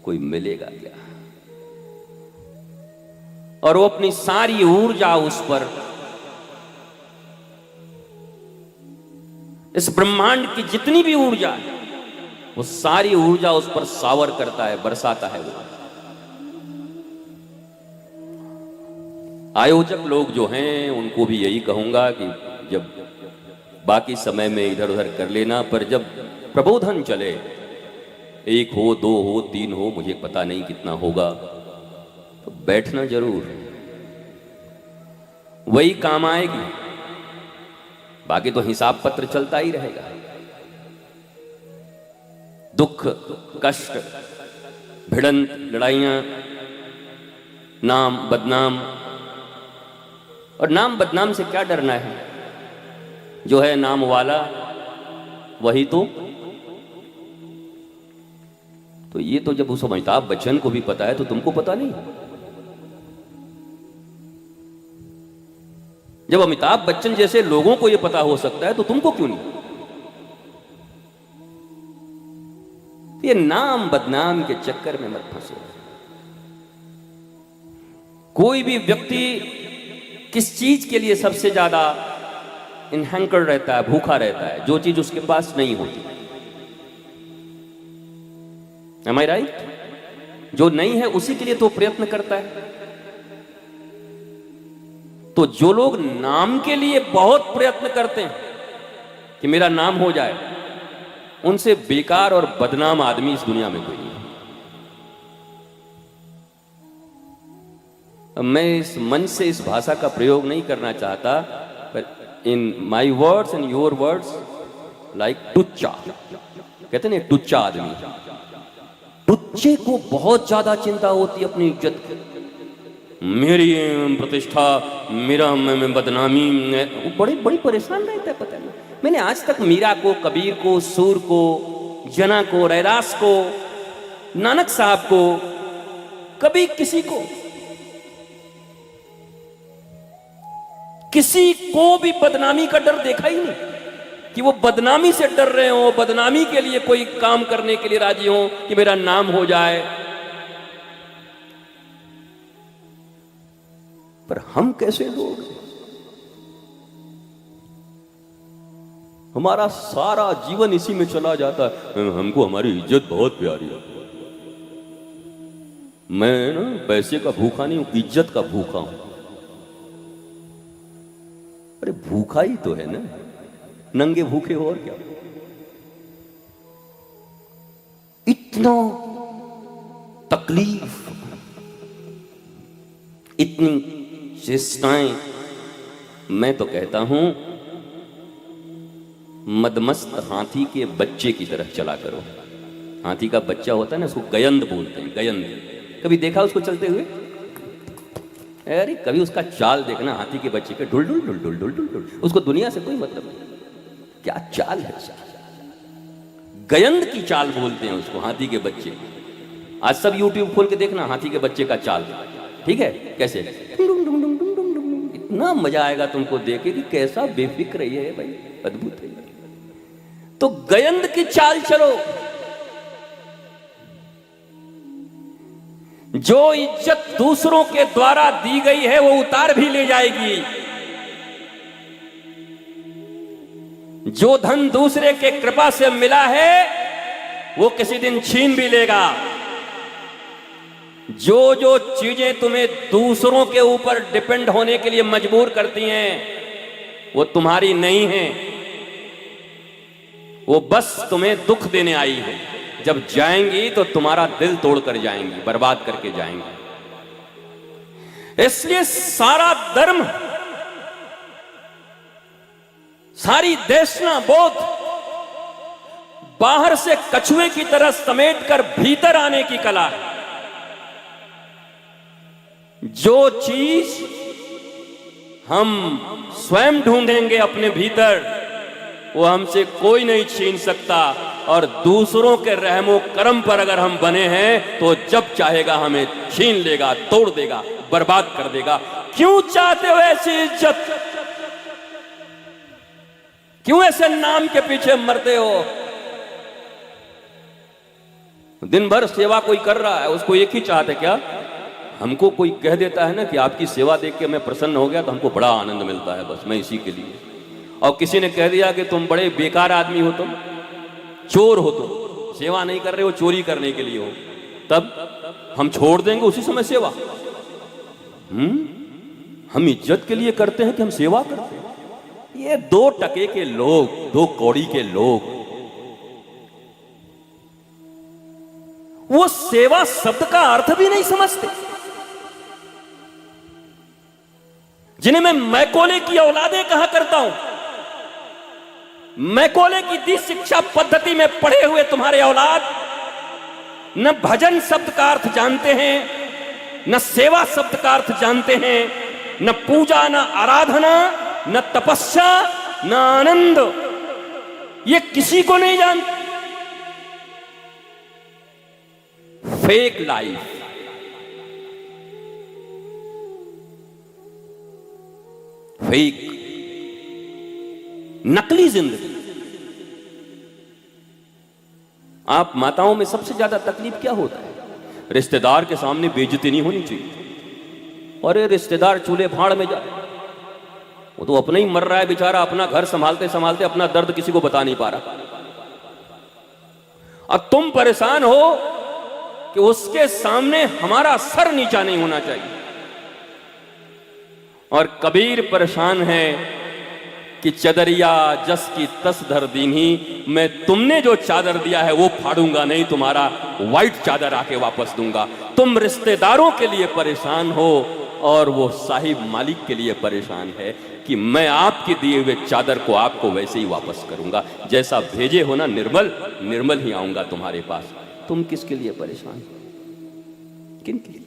कोई मिलेगा क्या। और वो अपनी सारी ऊर्जा उस पर, इस ब्रह्मांड की जितनी भी ऊर्जा है वो सारी ऊर्जा उस पर सावर करता है, बरसाता है। वो आयोजक लोग जो हैं उनको भी यही कहूंगा कि जब बाकी समय में इधर उधर कर लेना, पर जब प्रबोधन चले, एक हो, दो हो, तीन हो, मुझे पता नहीं कितना होगा, तो बैठना जरूर, वही काम आएगी। बाकी तो हिसाब पत्र चलता ही रहेगा। दुख, कष्ट, भिड़ंत, लड़ाइयां, नाम बदनाम। और नाम बदनाम से क्या डरना है, जो है नाम वाला वही तो ये तो जब उस अमिताभ बच्चन को भी पता है तो तुमको पता नहीं। जब अमिताभ बच्चन जैसे लोगों को ये पता हो सकता है तो तुमको क्यों नहीं। ये नाम बदनाम के चक्कर में मत फंसो। कोई भी व्यक्ति किस चीज के लिए सबसे ज्यादा इनहैंकर रहता है, भूखा रहता है, जो चीज उसके पास नहीं होती। Am I right? जो नहीं है उसी के लिए तो प्रयत्न करता है। तो जो लोग नाम के लिए बहुत प्रयत्न करते हैं कि मेरा नाम हो जाए, उनसे बेकार और बदनाम आदमी इस दुनिया में कोई नहीं है। मैं इस मंच से इस भाषा का प्रयोग नहीं करना चाहता, पर in my words and your words like टुच्चा, कहते ना टुच्चा आदमी, टुच्चे को बहुत ज्यादा चिंता होती है अपनी इज्जत की, मेरी प्रतिष्ठा, मेरा मैं बदनामी, वो बड़ी बड़ी परेशान रहता है। पता नहीं, मैंने आज तक मीरा को, कबीर को, सूर को, जना को, रैदास को, नानक साहब को, कभी किसी को भी बदनामी का डर देखा ही नहीं कि वो बदनामी से डर रहे हो, बदनामी के लिए कोई काम करने के लिए राजी हो कि मेरा नाम हो जाए। पर हम कैसे लोग, हमारा सारा जीवन इसी में चला जाता है। हमको हमारी इज्जत बहुत प्यारी है। मैं ना पैसे का भूखा नहीं हूं, इज्जत का भूखा हूं। अरे भूखा ही तो है ना, नंगे भूखे हो और क्या। इतना तकलीफ, इतनी चेष्टाएं, मैं तो कहता हूं मदमस्त हाथी के बच्चे की तरह चला करो। हाथी का बच्चा होता है ना, उसको गयंद बोलते हैं, गयंद। कभी देखा उसको चलते हुए? अरे कभी उसका चाल देखना हाथी के बच्चे के, ढुल ढुल ढुल ढुल ढुल ढुल ढुल। उसको दुनिया से कोई मतलब नहीं, क्या चाल है। गयंद की चाल बोलते हैं उसको, हाथी के बच्चे। आज सब यूट्यूब खोल के देखना हाथी के बच्चे का चाल, ठीक है, कैसे इतना मजा आएगा तुमको देखे कि कैसा बेफिक्र है भाई, अद्भुत है। तो गयंद की चाल चलो। जो इज्जत दूसरों के द्वारा दी गई है वो उतार भी ले जाएगी। जो धन दूसरे के कृपा से मिला है वो किसी दिन छीन भी लेगा। जो जो चीजें तुम्हें दूसरों के ऊपर डिपेंड होने के लिए मजबूर करती हैं वो तुम्हारी नहीं है, वो बस तुम्हें दुख देने आई है। जब जाएंगी तो तुम्हारा दिल तोड़कर जाएंगी, बर्बाद करके जाएंगी। इसलिए सारा धर्म, सारी देशना बोध बाहर से कछुए की तरह समेटकर भीतर आने की कला है। जो चीज हम स्वयं ढूंढेंगे अपने भीतर वो हमसे कोई नहीं छीन सकता। और दूसरों के रहमो करम पर अगर हम बने हैं तो जब चाहेगा हमें छीन लेगा, तोड़ देगा, बर्बाद कर देगा। क्यों चाहते हो ऐसी इज्जत? क्यों ऐसे नाम के पीछे मरते हो? दिन भर सेवा कोई कर रहा है, उसको एक ही चाहते क्या? हमको कोई कह देता है ना कि आपकी सेवा देख के मैं प्रसन्न हो गया तो हमको बड़ा आनंद मिलता है, बस मैं इसी के लिए। और किसी ने कह दिया कि तुम बड़े बेकार आदमी हो, तुम चोर हो, तुम सेवा नहीं कर रहे हो, चोरी करने के लिए हो, तब हम छोड़ देंगे उसी समय सेवा। हम इज्जत के लिए करते हैं कि हम सेवा करते हैं? ये 2 टके के लोग, 2 कौड़ी के लोग, वो सेवा शब्द का अर्थ भी नहीं समझते। जिन्हें मैं मैकोले की औलादे कहा करता हूं। मैकोले की दी शिक्षा पद्धति में पढ़े हुए तुम्हारे औलाद न भजन शब्द का अर्थ जानते हैं, न सेवा शब्द का अर्थ जानते हैं, न पूजा, न आराधना, न तपस्या, न आनंद, ये किसी को नहीं जानते। फेक लाइफ, फेक, नकली जिंदगी। आप माताओं में सबसे ज्यादा तकलीफ क्या होता है? रिश्तेदार के सामने बेइज्जती नहीं होनी चाहिए। और ये रिश्तेदार चूल्हे फाड़ में जाए, वो तो अपना ही मर रहा है बेचारा, अपना घर संभालते संभालते अपना दर्द किसी को बता नहीं पा रहा। अब तुम परेशान हो कि उसके सामने हमारा सर नीचा नहीं होना चाहिए। और कबीर परेशान है कि चदरिया जस की तस धर दीन्ही, मैं तुमने जो चादर दिया है वो फाड़ूंगा नहीं, तुम्हारा व्हाइट चादर आके वापस दूंगा। तुम रिश्तेदारों के लिए परेशान हो और वो साहिब मालिक के लिए परेशान है कि मैं आपके दिए हुए चादर को आपको वैसे ही वापस करूंगा, जैसा भेजे हो ना निर्मल, निर्मल ही आऊंगा तुम्हारे पास। तुम किसके लिए परेशान? किन के लिए?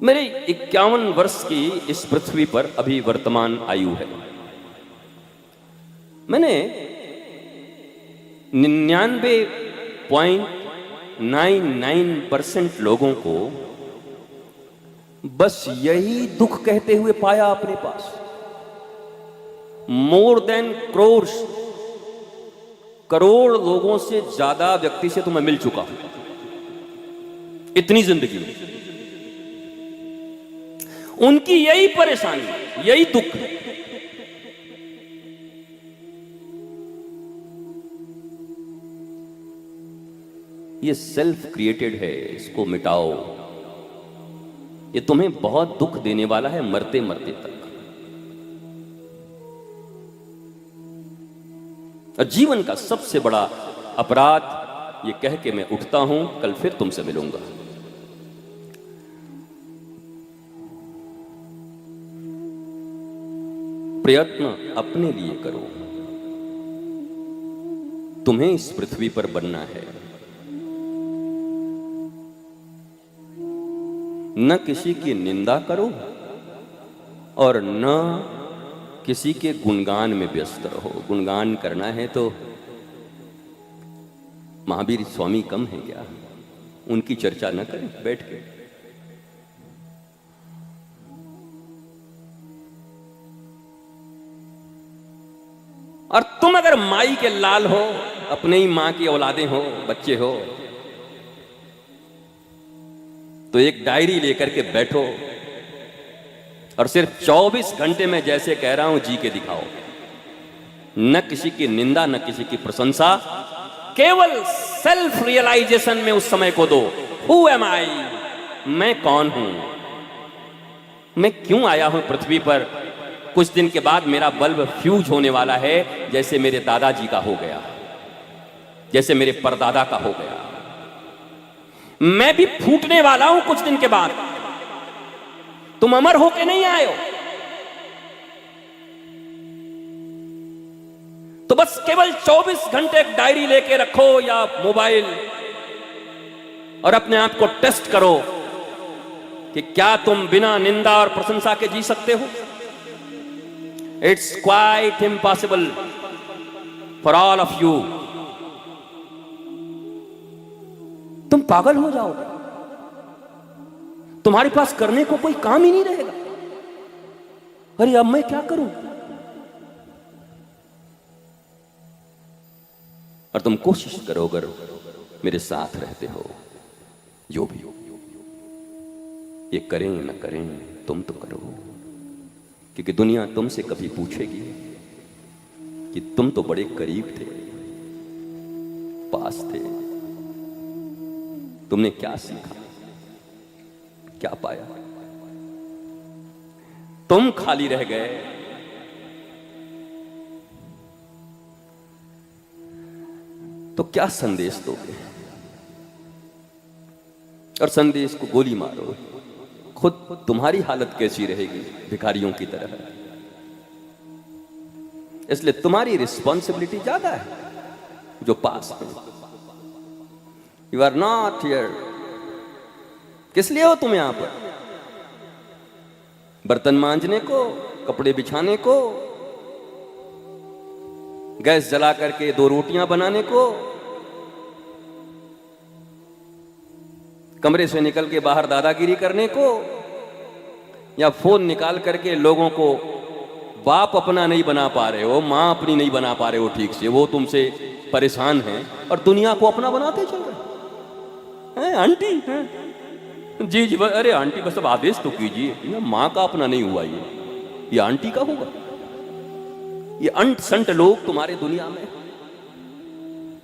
मेरी 51 वर्ष की इस पृथ्वी पर अभी वर्तमान आयु है। मैंने 99.99% लोगों को बस यही दुख कहते हुए पाया अपने पास। मोर देन क्रोर्स, करोड़ लोगों से ज्यादा व्यक्ति से तो मैं मिल चुका हूं इतनी जिंदगी में। उनकी यही परेशानी, यही दुख है। ये सेल्फ क्रिएटेड है, इसको मिटाओ। ये तुम्हें बहुत दुख देने वाला है मरते मरते तक। और जीवन का सबसे बड़ा अपराध ये कह के मैं उठता हूं, कल फिर तुमसे मिलूंगा। प्रयत्न अपने लिए करो। तुम्हें इस पृथ्वी पर बनना है। न किसी की निंदा करो और न किसी के गुणगान में व्यस्त रहो। गुणगान करना है तो महावीर स्वामी कम है क्या? उनकी चर्चा न करें बैठ के। और तुम अगर माई के लाल हो, अपने ही मां की औलादे हो, बच्चे हो, तो एक डायरी लेकर के बैठो और सिर्फ 24 घंटे में जैसे कह रहा हूं जी के दिखाओ। न किसी की निंदा, न किसी की प्रशंसा, केवल सेल्फ रियलाइजेशन में उस समय को दो। हु एम आई, मैं कौन हूं, मैं क्यों आया हूं पृथ्वी पर। कुछ दिन के बाद मेरा बल्ब फ्यूज होने वाला है, जैसे मेरे दादाजी का हो गया, जैसे मेरे परदादा का हो गया। मैं भी फूटने वाला हूं कुछ दिन के बाद। तुम अमर होके नहीं आए हो, तो बस केवल 24 घंटे एक डायरी लेके रखो या मोबाइल, और अपने आप को टेस्ट करो कि क्या तुम बिना निंदा और प्रशंसा के जी सकते हो। It's quite impossible for all of you. तुम पागल हो जाओगे, तुम्हारे पास करने को कोई काम ही नहीं रहेगा। अरे अब मैं क्या करूं। और तुम कोशिश करो, अगर मेरे साथ रहते हो, जो भी हो, ये करें न करें तुम तो करो, क्योंकि दुनिया तुमसे कभी पूछेगी कि तुम तो बड़े करीब थे, पास थे, तुमने क्या सीखा, क्या पाया। तुम खाली रह गए, तो क्या संदेश दोगे। और संदेश को गोली मारो, खुद तुम्हारी हालत कैसी रहेगी, भिखारियों की तरह। इसलिए तुम्हारी रिस्पॉन्सिबिलिटी ज्यादा है जो पास है। You are not here. किस लिए हो तुम यहां पर? बर्तन मांजने को, कपड़े बिछाने को, गैस जला करके 2 रोटियां बनाने को, कमरे से निकल के बाहर दादागिरी करने को, या फोन निकाल करके लोगों को बाप अपना नहीं बना पा रहे हो, मां अपनी नहीं बना पा रहे हो ठीक से, वो तुमसे परेशान हैं, और दुनिया को अपना बनाते चल रहे हैं। आंटी हैं? जी जी, अरे आंटी बस अब आदेश तो कीजिए। मां का अपना नहीं हुआ, ये आंटी का होगा। ये अंट संट लोग तुम्हारे दुनिया में,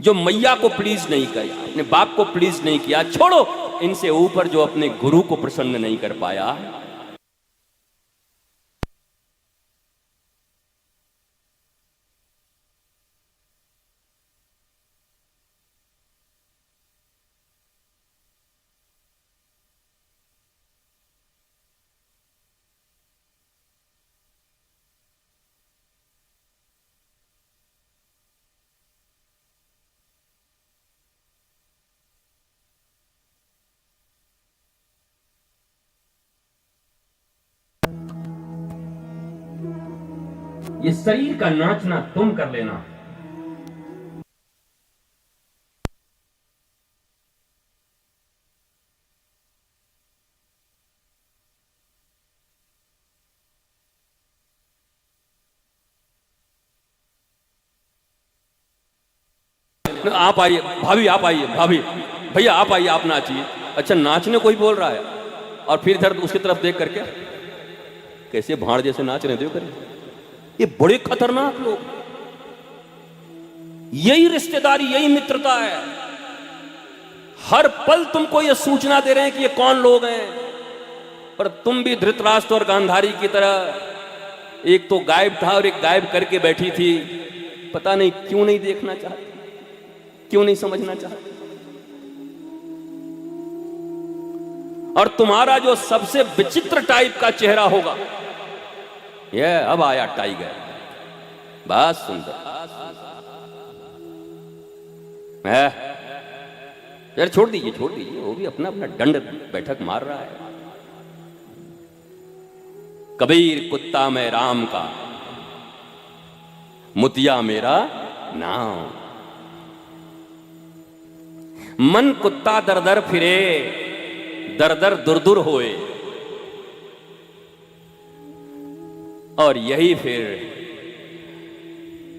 जो मैया को प्लीज नहीं किया, अपने बाप को प्लीज नहीं किया, छोड़ो इनसे ऊपर जो अपने गुरु को प्रसन्न नहीं कर पाया। ये शरीर का नाचना तुम कर लेना। आप आइए भाभी, आप आइए भाभी, भैया आप आइए, आप नाचिए। अच्छा नाचने कोई बोल रहा है, और फिर इधर उसकी तरफ देख करके कैसे भाड़ जैसे नाच रहे, देखो करें। ये बड़े खतरनाक लोग, यही रिश्तेदारी, यही मित्रता है। हर पल तुमको ये सूचना दे रहे हैं कि ये कौन लोग हैं, पर तुम भी धृतराष्ट्र और गांधारी की तरह, एक तो गायब था और एक गायब करके बैठी थी। पता नहीं क्यों नहीं देखना चाहती, क्यों नहीं समझना चाहती। और तुम्हारा जो सबसे विचित्र टाइप का चेहरा होगा, ये अब आया टाइगर, बस सुंदर है। यार छोड़ दीजिए, छोड़ दीजिए, वो भी अपना अपना दंड बैठक मार रहा है। कबीर कुत्ता मैं राम का, मुतिया मेरा नाम। मन कुत्ता दर दर फिरे, दर दर दुर दुर होए, और यही फिर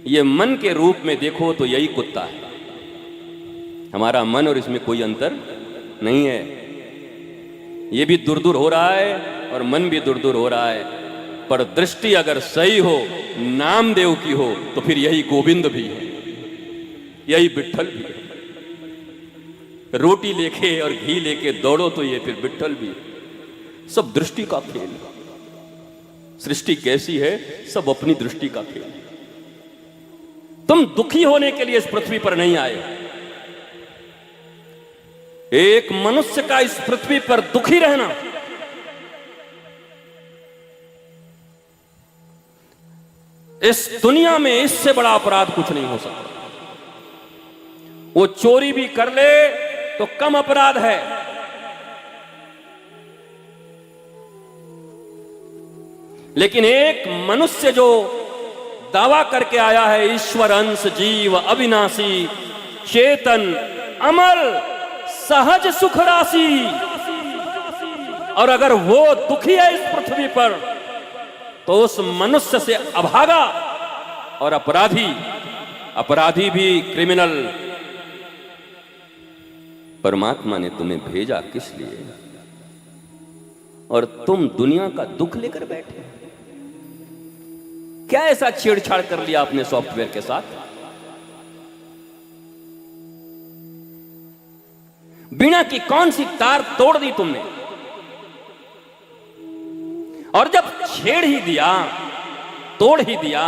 ये मन के रूप में देखो तो यही कुत्ता है हमारा मन, और इसमें कोई अंतर नहीं है। ये भी दूर दूर हो रहा है और मन भी दूर दूर हो रहा है। पर दृष्टि अगर सही हो, नामदेव की हो, तो फिर यही गोविंद भी है, यही विट्ठल भी है। रोटी लेके और घी लेके दौड़ो तो ये फिर विट्ठल भी है। सब दृष्टि का खेल। सृष्टि कैसी है? सब अपनी दृष्टि का खेल। तुम दुखी होने के लिए इस पृथ्वी पर नहीं आए। एक मनुष्य का इस पृथ्वी पर दुखी रहना इस दुनिया में इससे बड़ा अपराध कुछ नहीं हो सकता। वो चोरी भी कर ले तो कम अपराध है। लेकिन एक मनुष्य जो दावा करके आया है ईश्वर अंश जीव अविनाशी चेतन अमर सहज सुख राशि, और अगर वो दुखी है इस पृथ्वी पर तो उस मनुष्य से अभागा और अपराधी भी क्रिमिनल परमात्मा ने तुम्हें भेजा किस लिए? और तुम दुनिया का दुख लेकर बैठे। क्या ऐसा छेड़छाड़ कर लिया आपने सॉफ्टवेयर के साथ? बीणा की कौन सी तार तोड़ दी तुमने? और जब छेड़ ही दिया, तोड़ ही दिया,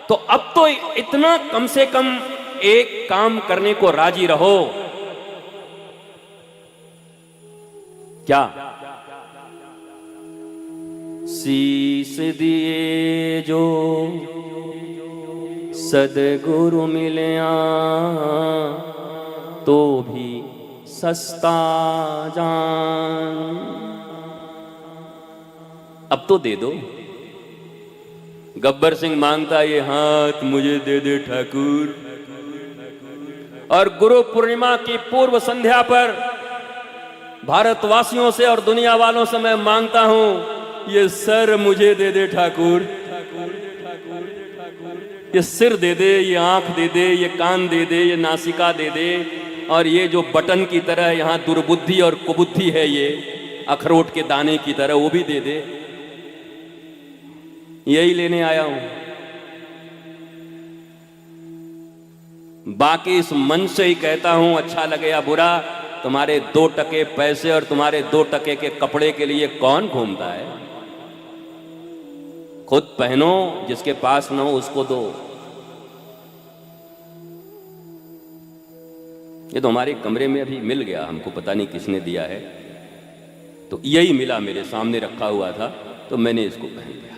तो अब तो इतना कम से कम एक काम करने को राजी रहो। क्या? शीस दिए जो सदगुरु मिलया तो भी सस्ता जान। अब तो दे दो। गब्बर सिंह मांगता ये हाथ मुझे दे दे ठाकुर। और गुरु पूर्णिमा की पूर्व संध्या पर भारतवासियों से और दुनिया वालों से मैं मांगता हूं ये सर मुझे दे दे ठाकुर। ये सिर दे दे, ये आंख दे दे, ये कान दे दे, ये नासिका दे दे, और ये जो बटन की तरह यहां दुर्बुद्धि और कुबुद्धि है, ये अखरोट के दाने की तरह, वो भी दे दे। यही लेने आया हूं। बाकी इस मन से ही कहता हूं, अच्छा लगे या बुरा, तुम्हारे 2 टके पैसे और तुम्हारे 2 टके के कपड़े के लिए कौन घूमता है? खुद पहनो, जिसके पास न हो उसको दो। ये तो हमारे कमरे में अभी मिल गया, हमको पता नहीं किसने दिया है, तो यही मिला, मेरे सामने रखा हुआ था, तो मैंने इसको पहन लिया।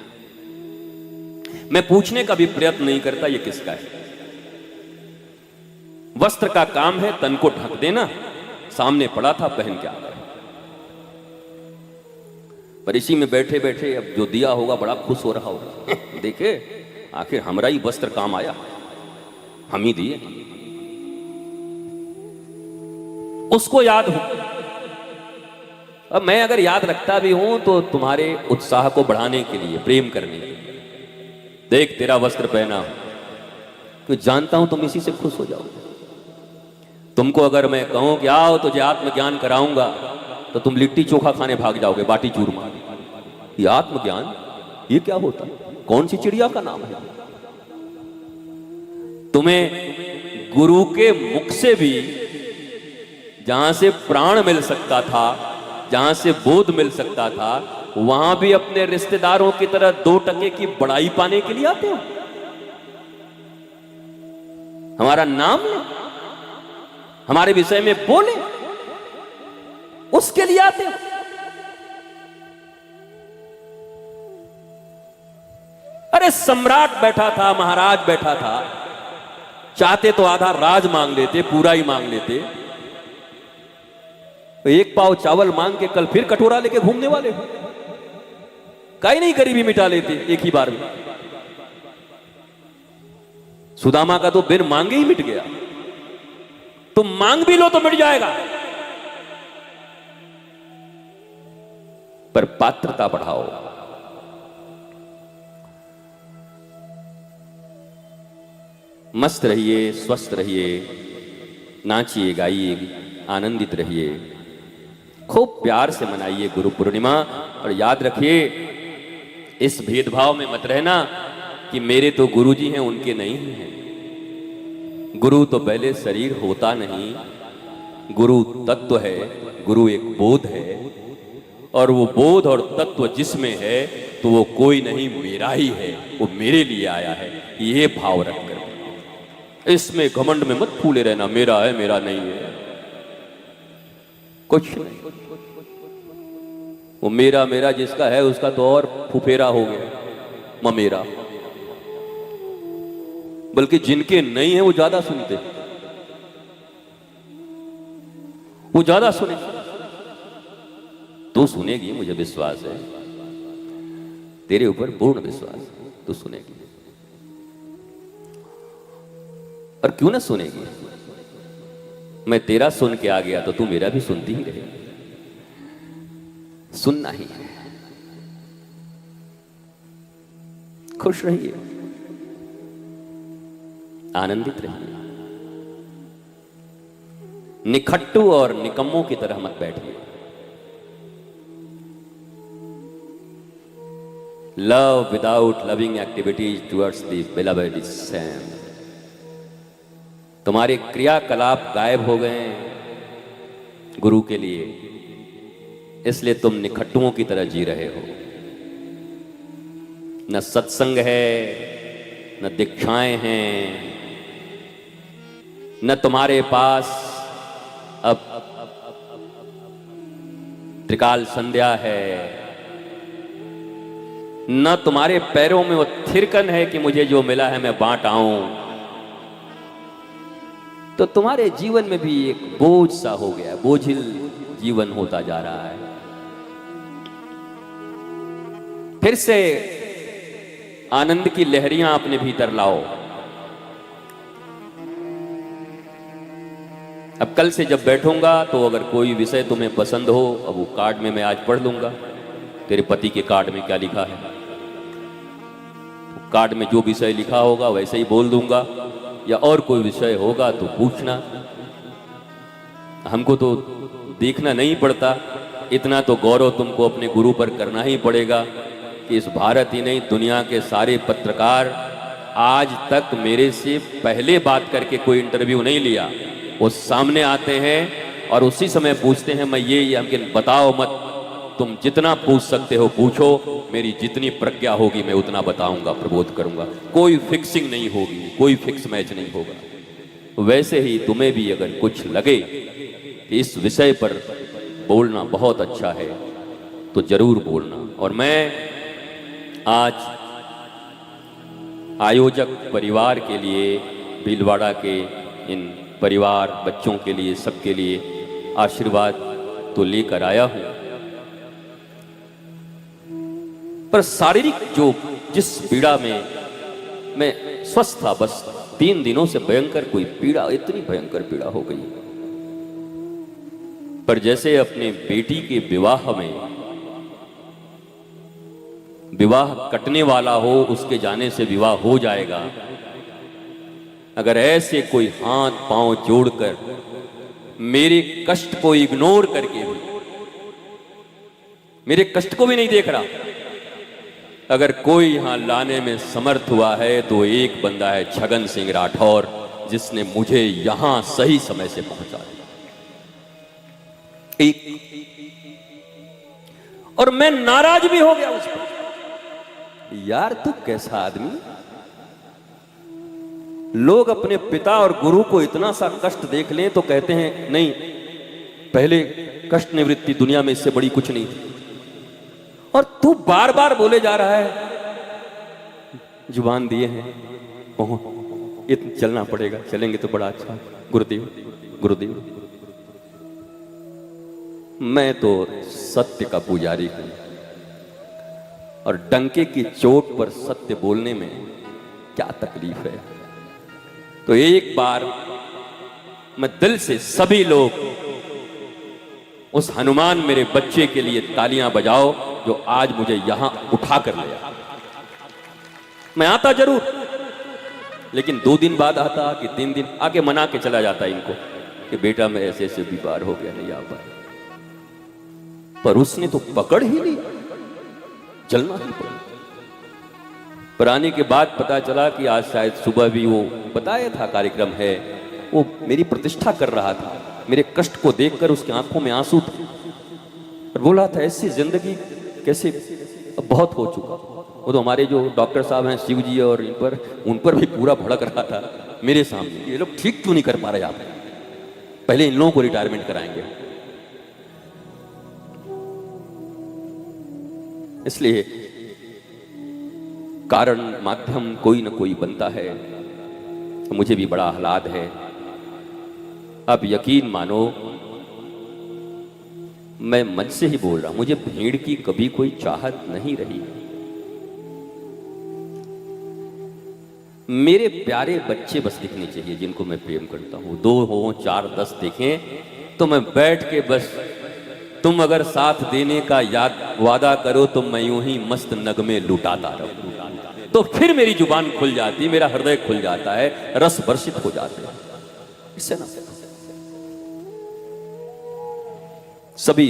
मैं पूछने का भी प्रयत्न नहीं करता ये किसका है। वस्त्र का काम है तन को ढक देना, सामने पड़ा था, पहन के आ गए। पर इसी में बैठे बैठे अब जो दिया होगा बड़ा खुश हो रहा होगा। देखे, आखिर हमारा ही वस्त्र काम आया, हम ही दिए। उसको याद हो। अब मैं अगर याद रखता भी हूं तो तुम्हारे उत्साह को बढ़ाने के लिए, प्रेम करने के लिए। देख तेरा वस्त्र पहना, तो जानता हूं तुम इसी से खुश हो जाओगे। तुमको अगर मैं कहूं कि आओ तुझे आत्मज्ञान कराऊंगा, तो तुम लिट्टी चोखा खाने भाग जाओगे, बाटी चूरमा। ये आत्मज्ञान, ये क्या होता? कौन सी चिड़िया का नाम है? तुम्हें गुरु के मुख से भी, जहां से प्राण मिल सकता था, जहां से बोध मिल सकता था, वहां भी अपने रिश्तेदारों की तरह 2 टके की बड़ाई पाने के लिए आते हो। हमारा नाम ले, हमारे विषय में बोले, उसके लिए आते हो। अरे सम्राट बैठा था, महाराज बैठा था, चाहते तो आधा राज मांग लेते, पूरा ही मांग लेते। तो 1 पाव चावल मांग के कल फिर कटोरा लेके घूमने वाले हो। काहे नहीं गरीबी मिटा लेते एक ही बार में? सुदामा का तो बिन मांगे ही मिट गया। तुम मांग भी लो तो मिट जाएगा, पर पात्रता बढ़ाओ। मस्त रहिए, स्वस्थ रहिए, नाचिए गाइए, आनंदित रहिए, खूब प्यार से मनाइए गुरु पूर्णिमा। और याद रखिए, इस भेदभाव में मत रहना कि मेरे तो गुरुजी हैं, उनके नहीं हैं। गुरु तो पहले शरीर होता नहीं, गुरु तत्व है, गुरु एक बोध है, और वो बोध और तत्व जिसमें है तो वो कोई नहीं, मेरा ही है, वो मेरे लिए आया है। ये भाव रखकर इसमें घमंड में मत फूले रहना, मेरा है मेरा नहीं है, कुछ नहीं। वो मेरा मेरा जिसका है उसका तो और फुफेरा हो गया, ममेरा। बल्कि जिनके नहीं है वो ज्यादा सुनते, वो ज्यादा सुने। तू सुनेगी, मुझे विश्वास है, तेरे ऊपर पूर्ण विश्वास है, तू सुनेगी। और क्यों ना सुनेगी? मैं तेरा सुन के आ गया तो तू मेरा भी सुनती ही रहेगी। सुनना ही है। खुश रहिए, आनंदित रहिए, निखट्टू और निकम्मों की तरह मत बैठिए। Love without loving activities towards the beloved is same. तुम्हारे क्रियाकलाप गायब हो गए गुरु के लिए, इसलिए तुम निखट्टुओं की तरह जी रहे हो। न सत्संग है, न दीक्षाएं हैं, न तुम्हारे पास अब त्रिकाल संध्या है, न तुम्हारे पैरों में वो थिरकन है कि मुझे जो मिला है मैं बांट आऊं। तो तुम्हारे जीवन में भी एक बोझ सा हो गया, बोझिल जीवन होता जा रहा है। फिर से आनंद की लहरियां अपने भीतर लाओ। अब कल से जब बैठूंगा तो अगर कोई विषय तुम्हें पसंद हो, अब वो कार्ड में मैं आज पढ़ लूंगा तेरे पति के कार्ड में क्या लिखा है। तो कार्ड में जो विषय लिखा होगा वैसे ही बोल दूंगा, या और कोई विषय होगा तो पूछना। हमको तो देखना नहीं पड़ता, इतना तो गौरव तुमको अपने गुरु पर करना ही पड़ेगा कि इस भारत ही नहीं दुनिया के सारे पत्रकार आज तक मेरे से पहले बात करके कोई इंटरव्यू नहीं लिया। वो सामने आते हैं और उसी समय पूछते हैं मैं ये हमके बताओ मत, तुम जितना पूछ सकते हो पूछो, मेरी जितनी प्रज्ञा होगी मैं उतना बताऊंगा, प्रबोध करूंगा। कोई फिक्सिंग नहीं होगी, कोई फिक्स मैच नहीं होगा। वैसे ही तुम्हें भी अगर कुछ लगे कि इस विषय पर बोलना बहुत अच्छा है तो जरूर बोलना। और मैं आज आयोजक परिवार के लिए, भीलवाड़ा के इन परिवार बच्चों के लिए, सबके लिए आशीर्वाद तो लेकर आया हूं, पर शारीरिक जो जिस पीड़ा में मैं स्वस्थ था, बस 3 दिनों से भयंकर कोई पीड़ा, इतनी भयंकर पीड़ा हो गई। पर जैसे अपने बेटी के विवाह में विवाह कटने वाला हो, उसके जाने से विवाह हो जाएगा, अगर ऐसे कोई हाथ पांव जोड़कर मेरे कष्ट को इग्नोर करके भी, मेरे कष्ट को भी नहीं देख रहा, अगर कोई यहां लाने में समर्थ हुआ है तो एक बंदा है छगन सिंह राठौर, जिसने मुझे यहां सही समय से पहुंचा दिया। एक और मैं नाराज भी हो गया उस पर, यार तू कैसा आदमी। लोग अपने पिता और गुरु को इतना सा कष्ट देख लें तो कहते हैं नहीं, पहले कष्ट निवृत्ति दुनिया में इससे बड़ी कुछ नहीं थी, और तू बार बार बोले जा रहा है। जुबान दिए हैं, चलना पड़ेगा, चलेंगे तो बड़ा अच्छा। गुरुदेव गुरुदेव, मैं तो सत्य का पुजारी हूं, और डंके की चोट पर सत्य बोलने में क्या तकलीफ है। तो एक बार मैं दिल से सभी लोग उस हनुमान मेरे बच्चे के लिए तालियां बजाओ जो आज मुझे यहां उठा कर लिया। मैं आता जरूर, लेकिन 2 दिन बाद आता कि 3 दिन आके मना के चला जाता इनको कि बेटा मैं ऐसे ऐसे बीमार हो गया, नहीं आ पाया। पर उसने तो पकड़ ही ली, चलना ही पड़ा। पर आने के बाद पता चला कि आज शायद सुबह भी वो बताया था कार्यक्रम है, वो मेरी प्रतिष्ठा कर रहा था। मेरे कष्ट को देखकर उसकी आंखों में आंसू थे और बोला था ऐसी जिंदगी कैसे, अब बहुत हो चुका। वो तो हमारे जो डॉक्टर साहब हैं शिव जी और उन पर भी पूरा भड़क रहा था मेरे सामने, ये लोग ठीक क्यों नहीं कर पा रहे, आप पहले इन लोगों को रिटायरमेंट कराएंगे। इसलिए कारण माध्यम कोई ना कोई बनता है। मुझे भी बड़ा आह्लाद है। आप यकीन मानो मैं मन से ही बोल रहा हूं, मुझे भीड़ की कभी कोई चाहत नहीं रही। मेरे प्यारे बच्चे बस दिखने चाहिए जिनको मैं प्रेम करता हूं, 2 हो 4 10 देखें तो मैं बैठ के बस, तुम अगर साथ देने का वादा करो तो मैं यूं ही मस्त नगमे लुटाता रहूं, तो फिर मेरी जुबान खुल जाती, मेरा हृदय खुल जाता है, रस वर्षित हो जाते हैं। इससे ना सभी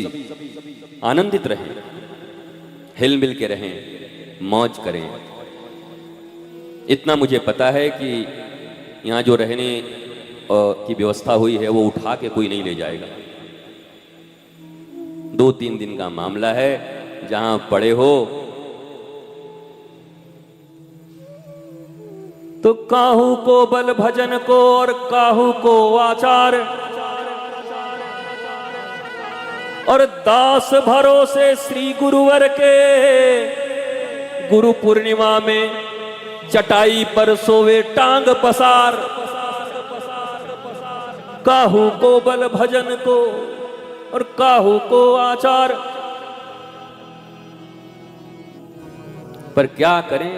आनंदित रहें, हिल मिल के रहें, मौज करें। इतना मुझे पता है कि यहाँ जो रहने की व्यवस्था हुई है वो उठा के कोई नहीं ले जाएगा। 2-3 दिन का मामला है, जहां पड़े हो तो काहू को बल भजन को और काहू को आचार, और दास भरोसे श्री गुरुवर के गुरु पूर्णिमा में चटाई पर सोवे टांग पसार। काहू को बल भजन को और काहू को आचार। पर क्या करें,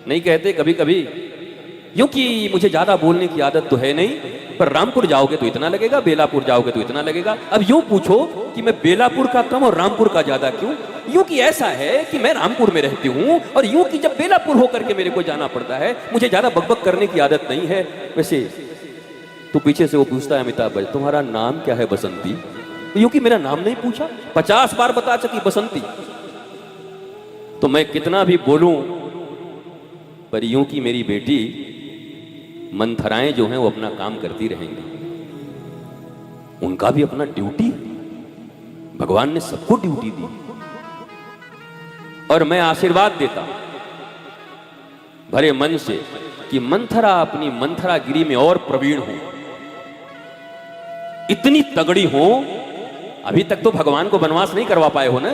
नहीं कहते कभी कभी, यूं कि मुझे ज्यादा बोलने की आदत तो है नहीं, पर रामपुर जाओगे तो इतना लगेगा, बेलापुर जाओगे तो इतना लगेगा। अब यूं पूछो कि मैं बेलापुर का कम और रामपुर का ज्यादा क्यों? यूं कि ऐसा है कि मैं रामपुर में रहती हूं, और यूं कि जब बेलापुर होकर के मेरे को जाना पड़ता है, मुझे ज्यादा बकबक करने की आदत नहीं है। वैसे तो पीछे से वो पूछता है, अमिताभ बच्चन तुम्हारा नाम क्या है? बसंती। यूं कि मेरा नाम नहीं पूछा, 50 बार बता चुकी बसंती। तो मैं कितना भी बोलूं, पर यूं कि मेरी बेटी मंथराएं जो हैं वो अपना काम करती रहेंगी, उनका भी अपना ड्यूटी, भगवान ने सबको ड्यूटी दी। और मैं आशीर्वाद देता हूं भरे मन से कि मंथरा अपनी मंथरागिरी में और प्रवीण हो, इतनी तगड़ी हो। अभी तक तो भगवान को वनवास नहीं करवा पाए हो ना,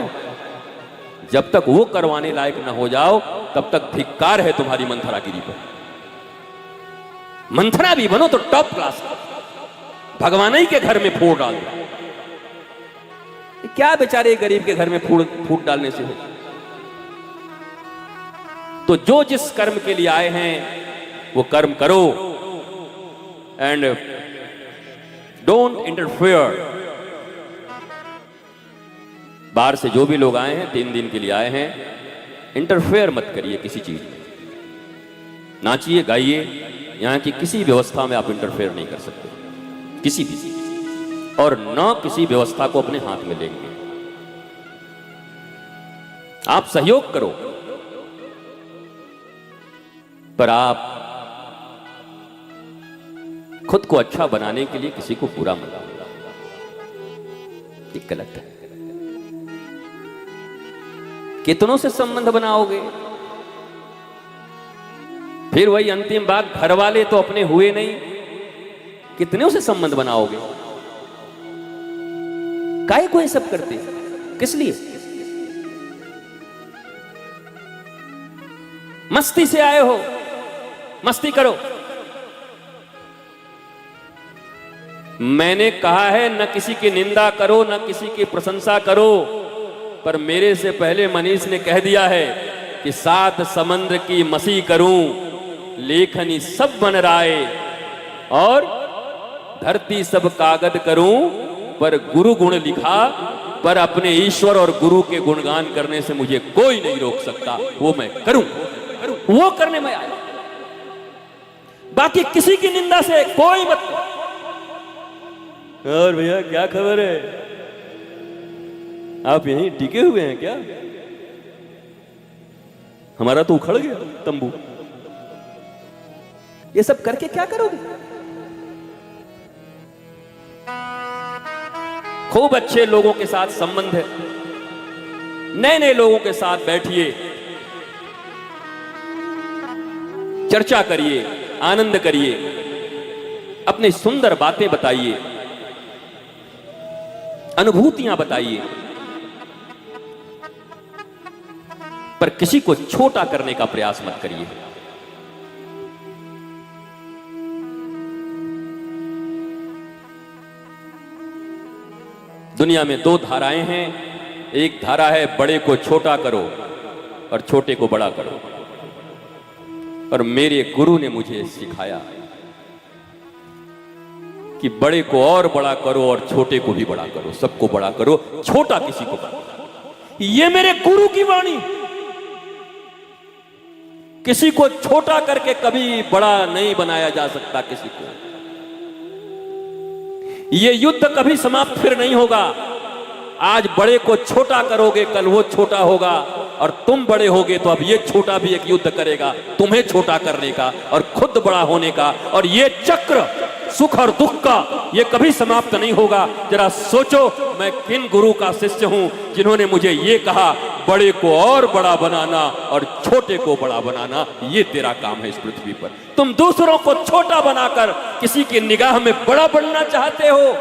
जब तक वो करवाने लायक ना हो जाओ तब तक धिक्कार है तुम्हारी मंथरागिरी पर। मंथरा भी बनो तो टॉप क्लास, भगवान ही के घर में फूट डाल दो। क्या बेचारे गरीब के घर में फूट डालने से हो? तो जो जिस कर्म के लिए आए हैं वो कर्म करो, एंड डोंट इंटरफेयर। बाहर से जो भी लोग आए हैं, 3 दिन के लिए आए हैं, इंटरफेयर मत करिए किसी चीज में। नाचिए गाइए, यहां की किसी व्यवस्था में आप इंटरफेयर नहीं कर सकते, किसी भी, और न किसी व्यवस्था को अपने हाथ में लेंगे। आप सहयोग करो, पर आप खुद को अच्छा बनाने के लिए किसी को बुरा मत करो, ये गलत है। कितनों से संबंध बनाओगे? फिर वही अंतिम बात, घर वाले तो अपने हुए नहीं, कितनों से संबंध बनाओगे? काहे को ये सब करते, किस लिए? मस्ती से आए हो, मस्ती करो। मैंने कहा है न किसी की निंदा करो, न किसी की प्रशंसा करो, पर मेरे से पहले मनीष ने कह दिया है कि 7 समंदर की मसी करूं, लेखनी सब बन राय, और धरती सब कागज करूं, पर गुरु गुण लिखा, पर अपने ईश्वर और गुरु के गुणगान करने से मुझे कोई नहीं रोक सकता, वो मैं करूं, वो करने में आया। बाकी किसी की निंदा से कोई मत। और भैया क्या खबर है, आप यहीं टिके हुए हैं क्या? हमारा तो उखड़ गया तंबू। ये सब करके क्या करोगे? खूब अच्छे लोगों के साथ संबंध है, नए नए लोगों के साथ बैठिए, चर्चा करिए, आनंद करिए, अपनी सुंदर बातें बताइए, अनुभूतियां बताइए, पर किसी को छोटा करने का प्रयास मत करिए। दुनिया में दो धाराएं हैं, एक धारा है बड़े को छोटा करो और छोटे को बड़ा करो, और मेरे गुरु ने मुझे सिखाया कि बड़े को और बड़ा करो और छोटे को भी बड़ा करो, सबको बड़ा करो, छोटा किसी को बड़ा करो। ये मेरे गुरु की वाणी। किसी को छोटा करके कभी बड़ा नहीं बनाया जा सकता। किसी को ये युद्ध कभी समाप्त फिर नहीं होगा। आज बड़े को छोटा करोगे, कल वो छोटा होगा, और तुम बड़े होगे तो अब ये छोटा भी एक युद्ध करेगा तुम्हें छोटा करने का और खुद बड़ा होने का। और ये चक्र सुख और दुख का ये कभी समाप्त नहीं होगा। जरा सोचो, मैं किन गुरु का शिष्य हूं जिन्होंने मुझे ये कहा, बड़े को और बड़ा बनाना और छोटे को बड़ा बनाना, ये तेरा काम है इस पृथ्वी पर। तुम दूसरों को छोटा बनाकर किसी की निगाह में बड़ा बनना चाहते हो,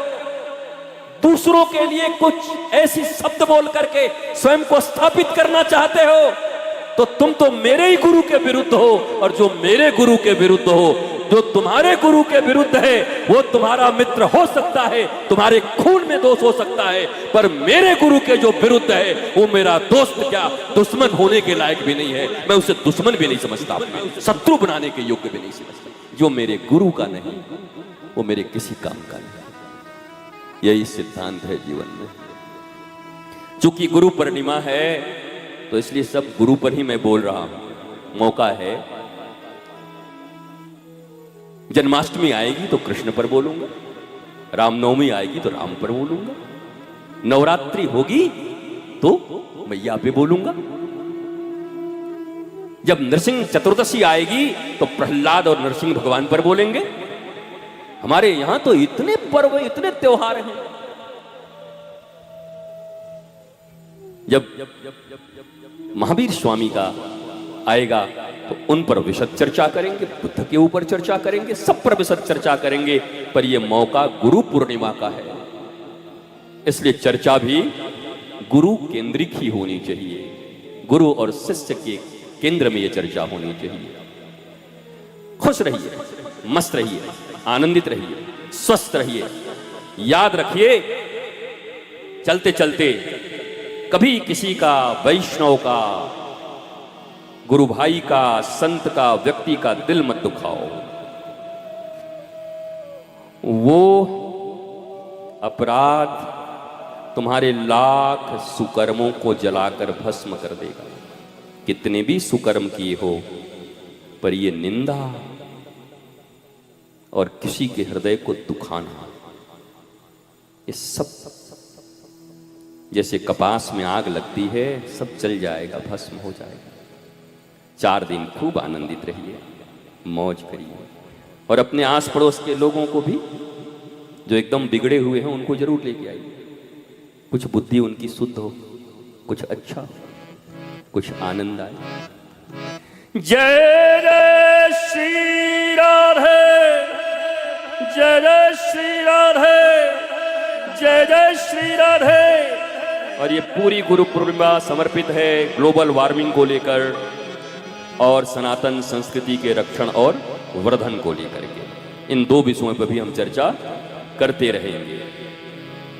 दूसरों के लिए कुछ ऐसी शब्द बोल करके स्वयं को स्थापित करना चाहते हो, तो तुम तो मेरे ही गुरु के विरुद्ध हो। और जो मेरे गुरु के विरुद्ध हो, जो तुम्हारे गुरु के विरुद्ध है, वो तुम्हारा मित्र हो सकता है, तुम्हारे खून में दोष हो सकता है, पर मेरे गुरु के जो विरुद्ध है वो मेरा दोस्त क्या, दुश्मन होने के लायक भी नहीं है। मैं उसे दुश्मन भी नहीं समझता, शत्रु बनाने के योग्य भी नहीं समझता। जो मेरे गुरु का नहीं वो मेरे किसी काम का नहीं। यही सिद्धांत है जीवन में। चूंकि गुरु पूर्णिमा है तो इसलिए सब गुरु पर ही मैं बोल रहा हूं। मौका है, जन्माष्टमी आएगी तो कृष्ण पर बोलूंगा, रामनवमी आएगी तो राम पर बोलूंगा, नवरात्रि होगी तो मैया पे बोलूंगा, जब नरसिंह चतुर्दशी आएगी तो प्रहलाद और नरसिंह भगवान पर बोलेंगे। हमारे यहां तो इतने पर्व, इतने त्योहार हैं। जब महावीर स्वामी का आएगा तो उन पर विशद चर्चा करेंगे, बुद्ध के ऊपर चर्चा करेंगे, सब पर विशद चर्चा करेंगे। पर यह मौका गुरु पूर्णिमा का है, इसलिए चर्चा भी गुरु केंद्रिक ही होनी चाहिए। गुरु और शिष्य के केंद्र में यह चर्चा होनी चाहिए। खुश रहिए, मस्त रहिए, आनंदित रहिए, स्वस्थ रहिए। याद रखिए, चलते चलते कभी किसी का, वैष्णव का, गुरु भाई का, संत का, व्यक्ति का दिल मत दुखाओ। वो अपराध तुम्हारे लाख सुकर्मों को जलाकर भस्म कर देगा। कितने भी सुकर्म किए हो, पर ये निंदा और किसी के हृदय को दुखाना, ये सब जैसे कपास में आग लगती है, सब जल जाएगा, भस्म हो जाएगा। 4 दिन खूब आनंदित रहिए, मौज करिए, और अपने आस पड़ोस के लोगों को भी जो एकदम बिगड़े हुए हैं उनको जरूर लेके आइए। कुछ बुद्धि उनकी शुद्ध हो, कुछ अच्छा, कुछ आनंद आए। जय जय श्री राधे, जय जय श्री राधे, जय जय श्री राधे। और ये पूरी गुरु पूर्णिमा समर्पित है ग्लोबल वार्मिंग को लेकर और सनातन संस्कृति के रक्षण और वर्धन को लेकर के। इन 2 विषयों पर भी हम चर्चा करते रहेंगे।